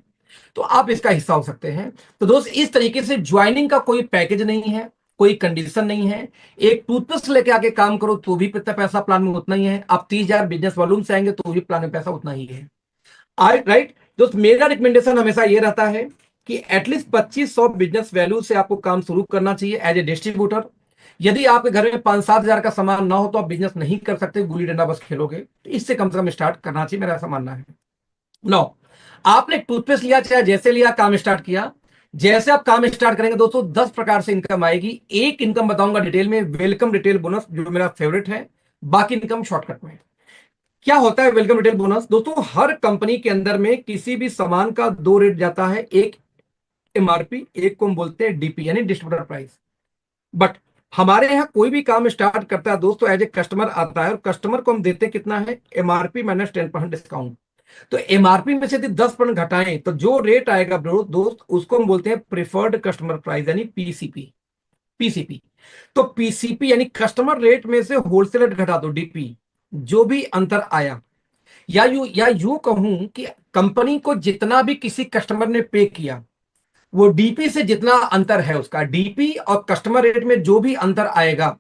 तो आप इसका हिस्सा हो सकते हैं। तो दोस्त इस तरीके से ज्वाइनिंग का कोई पैकेज नहीं है, कोई कंडीशन नहीं है। एक टूथपेस्ट लेके आके काम करो तो भी पैसा प्लान में उतना ही है। आप 30,000 बिजनेस वॉल्यूम से आएंगे तो भी प्लान में पैसा उतना ही है। राइट दोस्त, मेरा रिकमेंडेशन हमेशा ये रहता है कि एटलीस्ट 2500 बिजनेस वैल्यू से आपको काम शुरू करना चाहिए एज ए डिस्ट्रीब्यूटर। यदि आपके घर में 5-7 हजार का सामान ना हो तो आप बिजनेस नहीं कर सकते, गुल्ली डंडा बस खेलोगे। तो इससे कम से कम स्टार्ट करना चाहिए, मेरा ऐसा मानना है। नो, आपने टूथपेस्ट लिया, चाहे जैसे लिया, काम स्टार्ट किया। जैसे आप काम स्टार्ट करेंगे दोस्तों 10 प्रकार से इनकम आएगी। एक इनकम बताऊंगा डिटेल में, वेलकम रिटेल बोनस, जो मेरा फेवरेट है। बाकी इनकम शॉर्टकट में। क्या होता है वेलकम रिटेल बोनस? दोस्तों हर कंपनी के अंदर में किसी भी सामान का 2 रेट जाता है, एक एमआरपी, एक को हम बोलते हैं डीपी यानी डिस्ट्रीब्यूटर प्राइस। बट हमारे यहाँ कोई भी काम स्टार्ट करता है दोस्तों एज ए कस्टमर आता है और कस्टमर को हम देते हैं कितना है, एमआरपी माइनस 10% डिस्काउंट। तो एमआरपी में से यदि 10% घटाएं तो जो रेट आएगा दोस्त उसको हम बोलते हैं प्रिफर्ड कस्टमर प्राइस यानी पीसीपी। पीसीपी तो पीसीपी यानी कस्टमर रेट में से होलसेल रेट घटा दो, डीपी, जो भी अंतर आया। या यूं कहूं कि कंपनी को जितना भी किसी कस्टमर ने पे किया वो डीपी से जितना अंतर है उसका, डीपी और कस्टमर रेट में जो भी अंतर आएगा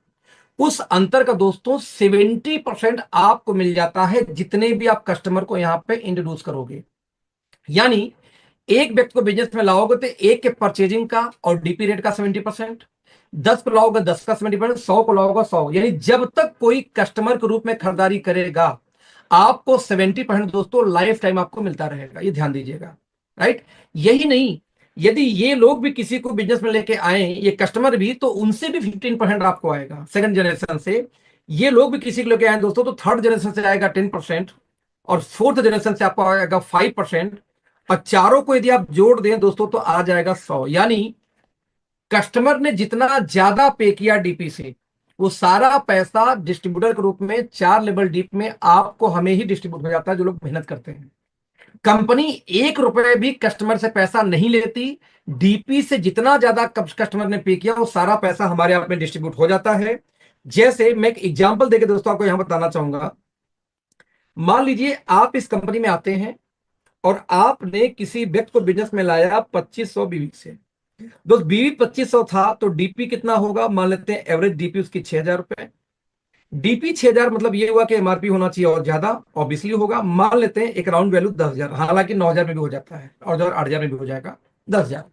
उस अंतर का दोस्तों 70% आपको मिल जाता है जितने भी आप कस्टमर को यहां पे इंट्रोड्यूस करोगे। यानी एक व्यक्ति को बिजनेस में लाओगे तो एक के परचेजिंग का और डीपी रेट का 70%, 10 को लाओगे 10 का 70%, 100 को लाओगे 100। यानी जब तक कोई कस्टमर के रूप में खरीदारी करेगा आपको 70% दोस्तों लाइफ टाइम आपको मिलता रहेगा, ये ध्यान दीजिएगा। राइट, यही नहीं, यदि ये लोग भी किसी को बिजनेस में लेके आए, ये कस्टमर भी, तो उनसे भी 15% आपको आएगा। सेकंड जनरेशन से ये लोग भी किसी को लेके आए दोस्तों तो थर्ड जनरेशन से आएगा 10% और फोर्थ जनरेशन से आपको आएगा 5%। और चारों को यदि आप जोड़ दें दोस्तों तो आ जाएगा 100। यानी कस्टमर ने जितना ज्यादा पे किया डीपी से वो सारा पैसा डिस्ट्रीब्यूटर के रूप में 4 लेवल डीप में आपको हमें ही डिस्ट्रीब्यूट हो जाता है, जो लोग मेहनत करते हैं। कंपनी 1 रुपए भी कस्टमर से पैसा नहीं लेती। डीपी से जितना ज्यादा कस्टमर ने पे किया वो सारा पैसा हमारे आप में डिस्ट्रीब्यूट हो जाता है। जैसे मैं एक एग्जांपल देकर दोस्तों आपको यहां बताना चाहूंगा। मान लीजिए आप इस कंपनी में आते हैं और आपने किसी व्यक्ति को बिजनेस में लाया 2500 बीवी से। दोस्त बीवी 2500 था तो डीपी कितना होगा, मान लेते हैं एवरेज डीपी उसकी 6000 रुपए। डीपी 6000 मतलब ये हुआ कि एमआरपी होना चाहिए और ज्यादा ऑब्वियसली होगा। मान लेते हैं एक राउंड वैल्यू 10,000, हालांकि 9,000 में भी हो जाता है और 8,000 में भी हो जाएगा 10,000।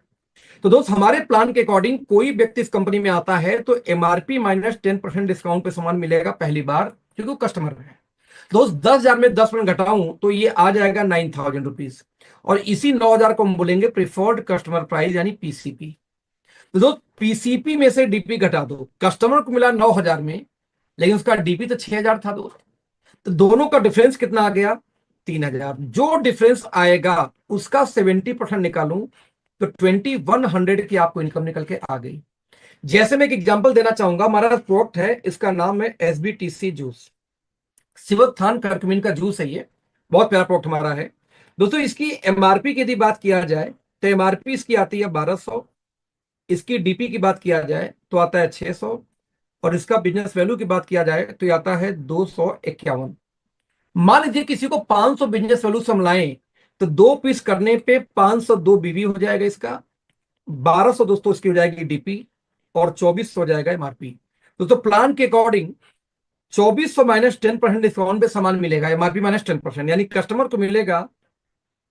तो दोस्त हमारे प्लान के अकॉर्डिंग कोई व्यक्ति इस कंपनी में आता है तो एमआरपी माइनस 10% डिस्काउंट पे सामान मिलेगा पहली बार, क्योंकि कस्टमर है। दोस्त 10,000 में 10% घटाऊं तो ये आ जाएगा 9,000 रुपीज, और इसी 9,000 को हम बोलेंगे प्रिफर्ड कस्टमर प्राइस यानी पीसीपी। तो दोस्त पीसीपी में से डीपी घटा दो, कस्टमर को मिला 9,000 में, लेकिन उसका डीपी तो 6,000 था दोस्त। तो दोनों का डिफरेंस कितना आ गया, 3,000। जो डिफरेंस आएगा उसका 70% निकालूं तो 2100 की आपको इनकम निकल के आ गई। जैसे मैं एक एग्जांपल देना चाहूंगा, हमारा प्रोडक्ट है, इसका नाम है एसबीटीसी जूस, सिवोत्थान करक्यूमिन का जूस है। ये बहुत प्यारा प्रोडक्ट हमारा है दोस्तों। इसकी एमआरपी की यदि बात किया जाए तो एमआरपी इसकी आती है 1200, इसकी डीपी की बात किया जाए तो आता है 600, और इसका बिजनेस वैल्यू की बात किया जाए तो ये आता है 251। मान लीजिए किसी को 500 बिजनेस वैल्यू से हम लाएं तो 2 पीस करने पे 502 बीवी हो जाएगा इसका, 1200 दोस्तों इसकी हो जाएगी डीपी, और 2400 हो जाएगा एमआरपी। दोस्तों प्लान के अकॉर्डिंग 2400 माइनस 10% डिस्काउंट पे सामान मिलेगा, एमआरपी माइनस 10%, यानी कस्टमर को मिलेगा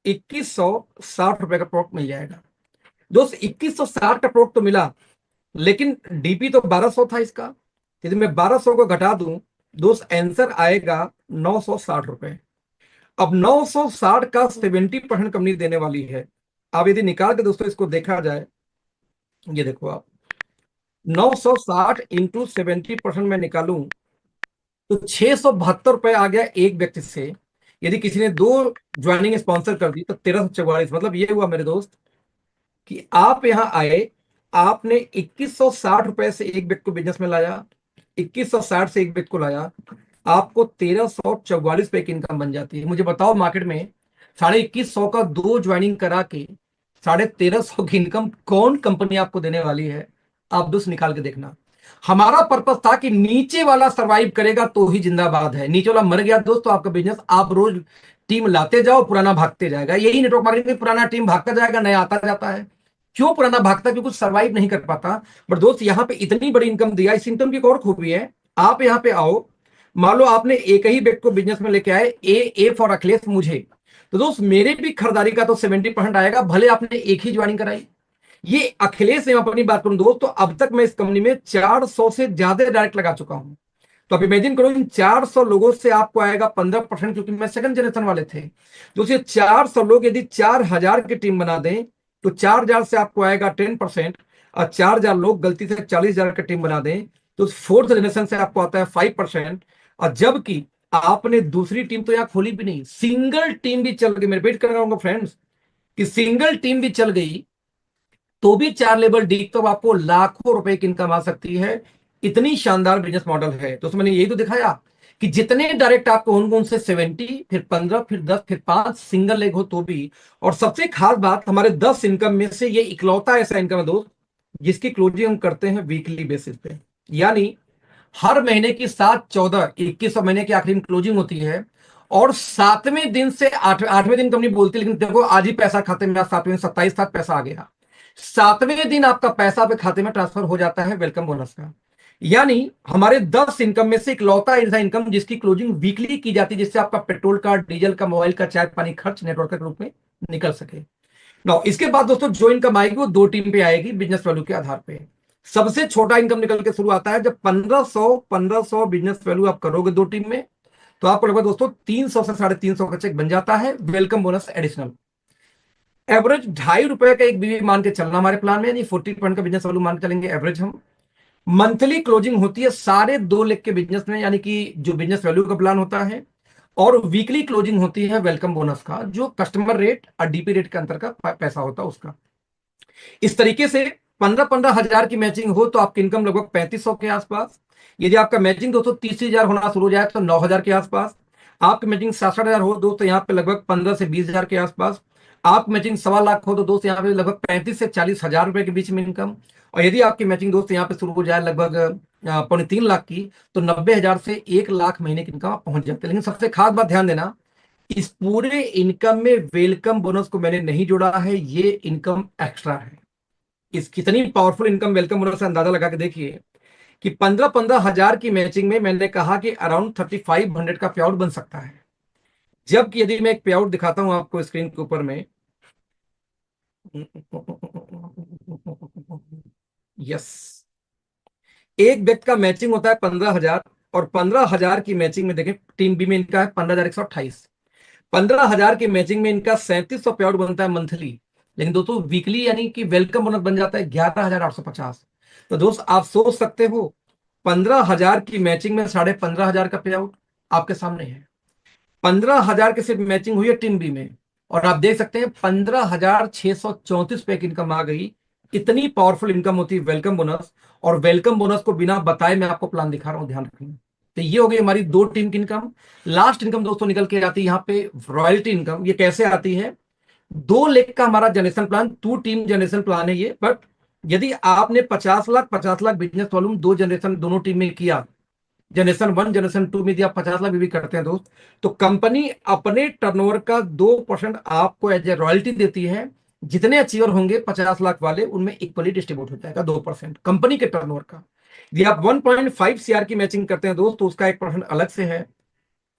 2160 रुपए का प्रोडक्ट मिल जाएगा। दोस्त 2160 का प्रोडक्ट तो मिला, लेकिन डीपी तो 1200 था इसका। यदि मैं 1200 को घटा दूं दोस्त आंसर आएगा 960 रुपए। अब 960 का 70% कंपनी देने वाली है। अब यदि निकाल के दोस्तों इसको देखा जाए, ये देखो आप 960 इंटू 70% में निकालूं तो 672 रुपए आ गया एक व्यक्ति से। यदि किसी ने 2 ज्वाइनिंग स्पॉन्सर कर दी तो 1344। मतलब ये हुआ मेरे दोस्त कि आप यहां आए, आपने 2160 रुपए से एक व्यक्ति को बिजनेस में लाया, 2160 से एक व्यक्ति को लाया, आपको 1344 रुपए की इनकम बन जाती है। मुझे बताओ मार्केट में 2150 का 2 ज्वाइनिंग करा के 1350 की इनकम कौन कंपनी आपको देने वाली है? आप दोस्त निकाल के देखना। हमारा पर्पस था कि नीचे वाला सरवाइव करेगा तो ही जिंदाबाद है, नीचे वाला मर गया दोस्त तो आपका बिजनेस, आप रोज टीम लाते जाओ, पुराना भागते जाएगा। यही नेटवर्क मार्केटिंग में पुराना टीम भागता जाएगा, नया आता जाता है। क्यों पुराना भागता? क्योंकि सरवाइव नहीं कर पाता। बट दोस्त यहाँ पे इतनी बड़ी इनकम दिया, इस इनकम की एक और खूबी है। आप यहाँ पे आओ, मान लो आपने एक ही व्यक्ति को बिजनेस में लेके आए, ए फॉर अखिलेश मुझे, तो दोस्त मेरे भी खरीदारी का तो 70% आएगा, भले आपने एक ही ज्वाइनिंग कराई। ये अखिलेश से अपनी बात करूं दोस्त, तो अब तक मैं इस कंपनी में 400 से ज्यादा डायरेक्ट लगा चुका हूं। तो आप इमेजिन करो इन 400 लोगों से आपको आएगा 15%, क्योंकि मैं सेकंड जनरेशन वाले थे। दोस्तों 400 लोग यदि 4000 की टीम बना दें तो 4000 से आपको आएगा 10%, और 4000 लोग गलती से 40,000 की टीम बना दें तो फोर्थ जनरेशन से आपको आता है 5%। और जबकि आपने दूसरी टीम तो यहां खोली भी नहीं, सिंगल टीम भी चल गई। मैं रिपीट कर रहा हूं फ्रेंड्स कि सिंगल टीम भी चल गई तो भी 4 लेवल डी तो आपको लाखों रुपए की इनकम आ सकती है। इतनी शानदार बिजनेस मॉडल है। तो मैंने यही तो दिखाया कि जितने डायरेक्ट आपको होंगे उनसे 70, फिर 15, फिर 10, फिर 5 सिंगल लेग हो तो भी। और सबसे खास बात, हमारे 10 इनकम में से ये इकलौता ऐसा इनकम है दोस्त जिसकी क्लोजिंग हम करते हैं वीकली बेसिस पे, यानी हर महीने की 7, 14, 21 महीने की आखिरी में क्लोजिंग होती है, और 7वें दिन से 8वें दिन कंपनी बोलती है, लेकिन देखो आज ही पैसा खाते में, 7वें 27 तक पैसा आ गया, 7वें दिन आपका पैसा आपके खाते में ट्रांसफर हो जाता है वेलकम बोनस का। यानी हमारे 10 इनकम में से इकलौता ऐसा इनकम जिसकी क्लोजिंग वीकली की जाती है, जिससे आपका पेट्रोल का, डीजल का, मोबाइल का, चाय पानी खर्च नेटवर्क के रूप में निकल सके। नाउ इसके बाद दोस्तों जो इनकम आएगी वो 2 टीम पे आएगी बिजनेस वैल्यू के आधार पे। सबसे छोटा इनकम निकल के शुरू आता है जब 1500 बिजनेस वैल्यू आप करोगे 2 टीम में, तो आपको लगभग दोस्तों 300 से 350 का चेक बन जाता है वेलकम बोनस एडिशनल। एवरेज 2.5 रुपए का एक बीवी मान के चलना हमारे प्लान में, यानी 40% का बिजनेस वैल्यू मान के चलेंगे एवरेज हम। मंथली क्लोजिंग होती है सारे 2 लाख के बिजनेस में, यानी कि जो बिजनेस वैल्यू का प्लान होता है, और वीकली क्लोजिंग होती है वेलकम बोनस का, जो कस्टमर रेट और डीपी रेट के अंतर का पैसा होता है उसका। इस तरीके से 15-15 हजार की मैचिंग हो तो आपकी इनकम लगभग 3500 के आसपास। यदि आपका मैचिंग दोस्तों 30,000 होना शुरू हो जाए तो 9,000 के आसपास। आपकी मैचिंग 67,000 हो दोस्तों यहाँ पे लगभग 15 से 20,000 के आसपास। आप मैचिंग 1.25 लाख हो तो दोस्त यहाँ पे लगभग 35 से 40,000 रुपए के बीच में इनकम। और यदि आपकी मैचिंग दोस्त यहाँ पे शुरू हो जाए लगभग 3.25 लाख की, तो 90,000 से 1 लाख महीने की इनकम आप पहुंच जाते हैं। लेकिन सबसे खास बात ध्यान देना, इस पूरे इनकम में वेलकम बोनस को मैंने नहीं जोड़ा है, ये इनकम एक्स्ट्रा है। इस कितनी पावरफुल इनकम वेलकम बोनस से अंदाजा लगा के देखिए कि 15,000 की मैचिंग में मैंने कहा कि अराउंड 3500 का पे आउट बन सकता है। जबकि यदि मैं एक पे आउट दिखाता हूं आपको स्क्रीन के ऊपर में, यस, एक व्यक्ति का मैचिंग होता है 15,000, और 15,000 की मैचिंग में देखें टीम बी में इनका है 15,128। 15,000 की मैचिंग में इनका 3700 पे आउट बनता है मंथली। लेकिन दोस्तों वीकली यानी कि वेलकम बोनस बन जाता है 11,850। तो दोस्त आप सोच सकते हो 15,000 की मैचिंग में 15,500 का पे आउट आपके सामने है। 15,000 की सिर्फ मैचिंग हुई है टीम बी में, और आप देख सकते हैं 15,634 पे की इनकम आ गई। इतनी पावरफुल इनकम होती है वेलकम बोनस। और वेलकम बोनस को बिना बताए मैं आपको प्लान दिखा रहा हूं, ध्यान रखना। तो ये हो गई हमारी 2 टीम की इनकम। लास्ट इनकम दोस्तों निकल के आती है यहाँ पे रॉयल्टी इनकम। ये कैसे आती है? 2 लाख का हमारा generation plan, 2 team generation plan है ये। बट यदि आपने 50 लाख बिजनेस वॉल्यूम 2 जनरेशन दोनों टीम में किया, जनरेशन 1 जनरेशन 2 में यदि आप 50 लाख भी करते हैं दोस्त, तो कंपनी अपने टर्नओवर का 2% आपको एज ए रॉयल्टी देती है। जितने अचीवर होंगे 50 लाख वाले, उनमें इक्वली डिस्ट्रीब्यूट हो जाएगा 2% कंपनी के टर्नओवर का। यदि आप 1.5 CR की मैचिंग करते हैं दोस्त, तो उसका 1% अलग से है।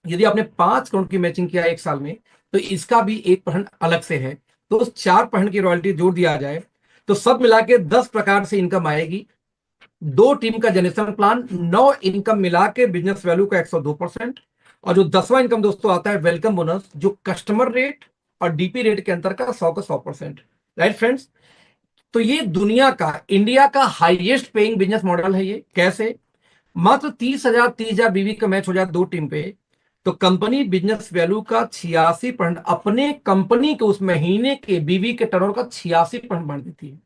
यदि आपने 5 करोड़ की मैचिंग किया 1 साल में, तो इसका भी 1% अलग से है। तो उस 4% की रॉयल्टी जोड़ दिया जाए तो सब मिला के 10 प्रकार से इनकम आएगी। 2 टीम का जनरेशन प्लान, 9 इनकम मिला के बिजनेस वैल्यू का 102%। और जो 10वां इनकम दोस्तों आता है वेलकम बोनस, जो कस्टमर रेट और डीपी रेट के अंतर का 100 का 100%। राइट फ्रेंड्स, तो ये दुनिया का, इंडिया का हाईएस्ट पेइंग बिजनेस मॉडल है। ये कैसे? मात्र 30,000 बीवी का मैच हो जाए 2 टीम पे, तो कंपनी बिजनेस वैल्यू का 86% अपने कंपनी के उस महीने के बीवी के टर्नओवर का 86% बढ़ देती है।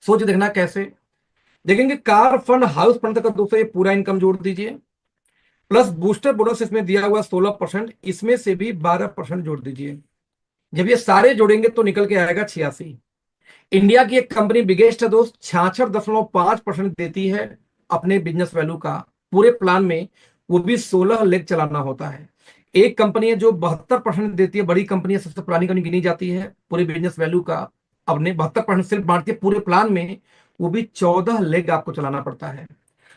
सोच देखना कैसे। देखेंगे कार फंड हाउस फंड तक का दोस्तों ये पूरा इनकम जोड़ दीजिए, प्लस बूस्टर बोनस इसमें दिया हुआ 16%, इसमें से भी 12% जोड़ दीजिए। जब ये सारे जोड़ेंगे तो निकल के आएगा 86। इंडिया की एक कंपनी बिगेस्ट है दोस्त, 66.5% देती है अपने बिजनेस वैल्यू का पूरे प्लान में, वो भी 16 लेग चलाना होता है। एक कंपनी है जो 72% देती है, बड़ी कंपनी है, सबसे पुरानी कंपनी गिनी जाती है पूरे बिजनेस वैल्यू का, अपने 72% सिर्फ बांटती है पूरे प्लान में, वो भी 14 लेग आपको चलाना पड़ता है।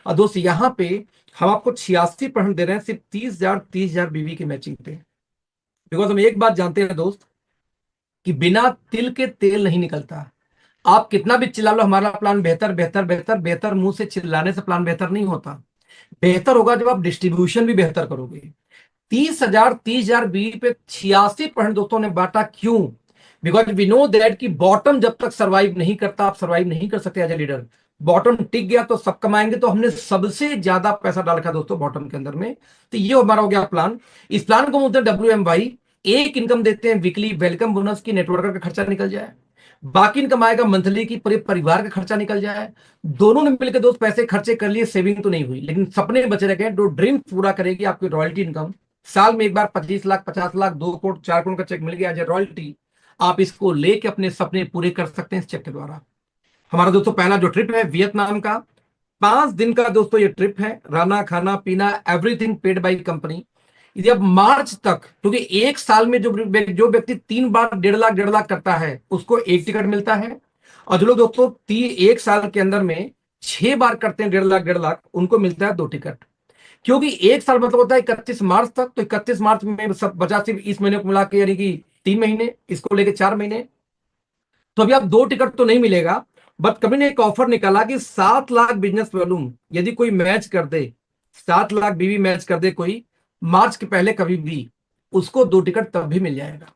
और दोस्त यहाँ पे हम आपको 86% दे रहे हैं सिर्फ 30,000 बीवी की मैचिंग पे। बिकॉज हम एक बात जानते हैं दोस्त कि बिना तिल के तेल नहीं निकलता। आप कितना भी चिल्ला लो हमारा प्लान बेहतर बेहतर बेहतर बेहतर, मुंह से चिल्लाने से प्लान बेहतर नहीं होता। बेहतर होगा जब आप डिस्ट्रीब्यूशन भी बेहतर करोगे। 30,000 बीवी पे 86% दोस्तों ने बांटा। क्यों? बिकॉज वी नो दैट कि बॉटम जब तक सर्वाइव नहीं करता, आप सर्वाइव नहीं कर सकते एज ए लीडर। बॉटम टिक गया तो सब कमाएंगे, तो हमने सबसे ज्यादा पैसा डाल रखा दोस्तों बॉटम के अंदर में। तो ये हमारा हो गया प्लान। इस प्लान को बोलते हैं WMY। एक इनकम देते हैं वीकली वेलकम बोनस की, नेटवर्कर का खर्चा निकल जाए, बाकी इनकम आएगा मंथली की, पूरे परिवार का खर्चा निकल जाए। दोनों ने मिलकर दोस्त पैसे खर्चे कर लिए, सेविंग तो नहीं हुई, लेकिन सपने बचे रह गए। जो ड्रीम पूरा करेगी आपकी रॉयल्टी इनकम। साल में एक बार 25 लाख 50 लाख 2 करोड़ 4 करोड़ का चेक मिल गया एज ए रॉयल्टी, आप इसको लेके अपने सपने पूरे कर सकते हैं इस चेक के द्वारा। हमारा दोस्तों पहला जो ट्रिप है वियतनाम का, 5 दिन का दोस्तों ये ट्रिप है। रहना खाना पीना एवरीथिंग पेड बाई कंपनी। यदि अब मार्च तक, क्योंकि एक साल में जो व्यक्ति 3 बार 1.5 लाख करता है उसको 1 टिकट मिलता है, और जो लोग दोस्तों 1 साल के अंदर में 6 बार करते हैं 1.5 लाख उनको मिलता है 2 टिकट। क्योंकि 1 साल मतलब होता है 31 मार्च तक, तो 31 मार्च में सब बचा सिर्फ इस महीने को मिला के, यानी कि 3 महीने, इसको लेके 4 महीने। तो अभी आप 2 टिकट तो नहीं मिलेगा, बट कंपनी ने एक ऑफर निकाला कि 7 लाख बिजनेस वॉल्यूम यदि कोई मैच कर दे, 7 लाख बीवी मैच कर दे कोई मार्च के पहले कभी भी, उसको 2 टिकट तब भी मिल जाएगा।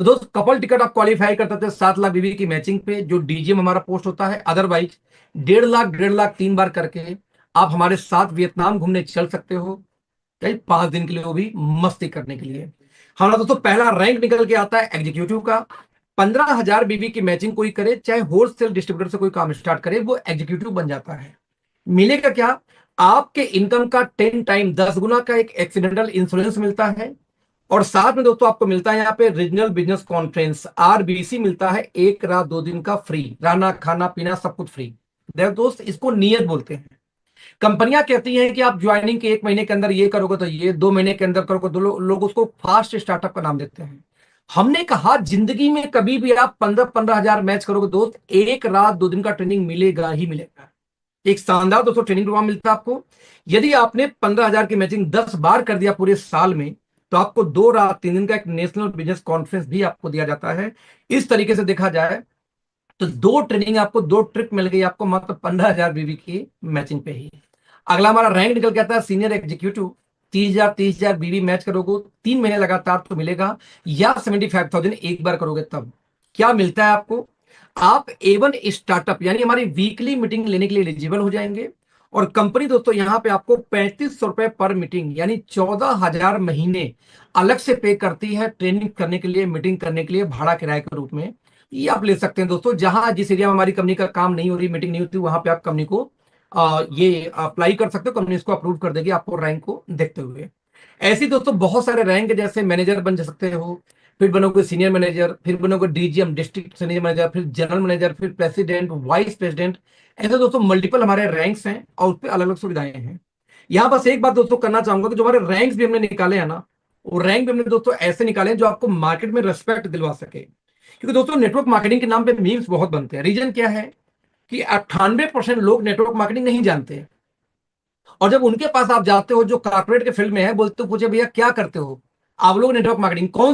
तो दोस्त कपल टिकट आप क्वालिफाई करते थे 7 लाख बीवी की मैचिंग पे, जो डीजीएम हमारा पोस्ट होता है। अदरवाइज 1.5 लाख 3 बार करके आप हमारे साथ वियतनाम घूमने चल सकते हो, 5 दिन के लिए, वो भी मस्ती करने के लिए। हमारा दोस्तों पहला रैंक निकल के आता है एग्जीक्यूटिव का। 15,000 बीवी की मैचिंग कोई करे, चाहे होलसेल डिस्ट्रीब्यूटर से कोई काम स्टार्ट करे, वो एग्जीक्यूटिव बन जाता है। मिलेगा क्या? आपके इनकम का 10 टाइम 10 गुना का एक एक्सीडेंटल इंश्योरेंस मिलता है। और साथ में दोस्तों आपको मिलता है यहाँ पे रीजनल बिजनेस कॉन्फ्रेंस RBC मिलता है, 1 रात 2 दिन का फ्री, रहना खाना पीना सब कुछ फ्री। देख दोस्त, इसको नियत बोलते हैं। कंपनियां कहती हैं कि आप ज्वाइनिंग के 1 महीने के अंदर ये करोगे तो ये, 2 महीने के अंदर करोगे तो लोग उसको फास्ट स्टार्टअप का नाम देते हैं। हमने कहा जिंदगी में कभी भी आप 15-15 हजार मैच करोगे दोस्त, 1 रात 2 दिन का ट्रेनिंग मिलेगा ही मिलेगा। एक शानदार दोस्तों ट्रेनिंग प्रोग्राम मिलता है आपको। यदि आपने 15,000 की मैचिंग 10 बार कर दिया पूरे साल में, तो आपको 2 रात 3 दिन का एक नेशनल बिजनेस कॉन्फ्रेंस भी आपको दिया जाता है। इस तरीके से देखा जाए तो 2 ट्रेनिंग आपको, 2 ट्रिप मिल गई आपको मात्र 15,000 बीवी की मैचिंग पे ही। अगला हमारा रैंक निकल के आता है सीनियर एग्जीक्यूटिव। 30,000 बीवी मैच करोगे 3 महीने लगातार तो मिलेगा, या 75,000 एक बार करोगे तब। क्या मिलता है आपको? आप A1 स्टार्टअप यानी हमारी वीकली मीटिंग लेने के लिए एलिजिबल हो जाएंगे। और कंपनी दोस्तों यहाँ पे आपको 3500 रुपए पर मीटिंग यानी 14,000 महीने अलग से पे करती है ट्रेनिंग करने के लिए, मीटिंग करने के लिए भाड़ा किराए के रूप में। ये आप ले सकते हैं दोस्तों। जहां जिस एरिया में हमारी कंपनी का काम नहीं हो रही, मीटिंग नहीं होती, वहां पे आप कंपनी को ये अप्लाई कर सकते हो। कंपनी इसको अप्रूव कर देगी आपको रैंक को देखते हुए। ऐसे ही दोस्तों बहुत सारे रैंक, जैसे मैनेजर बन सकते हो, फिर बनोगे सीनियर मैनेजर, फिर बनोगे DGM डिस्ट्रिक्ट सीनियर मैनेजर, फिर जनरल मैनेजर, फिर प्रेसिडेंट, वाइस प्रेसिडेंट। ऐसे दोस्तों मल्टीपल हमारे रैंक्स हैं और उस पर अलग अलग सुविधाएं हैं। यहाँ बस एक बात दोस्तों करना चाहूंगा कि जो हमारे रैंक्स भी हमने निकाले हैं ना, वो रैंक भी हमने दोस्तों ऐसे निकाले हैं जो आपको मार्केट में रेस्पेक्ट दिलवा सके। क्योंकि दोस्तों नेटवर्क मार्केटिंग के नाम पे मीम्स बहुत बनते हैं। रीजन क्या है कि 98% लोग नेटवर्क मार्केटिंग नहीं जानते। और जब उनके पास आप जाते हो जो कॉर्पोरेट के फील्ड में है, बोलते हो पूछे भैया क्या करते हो आप लोग नेटवर्क मार्केटिंग, कौन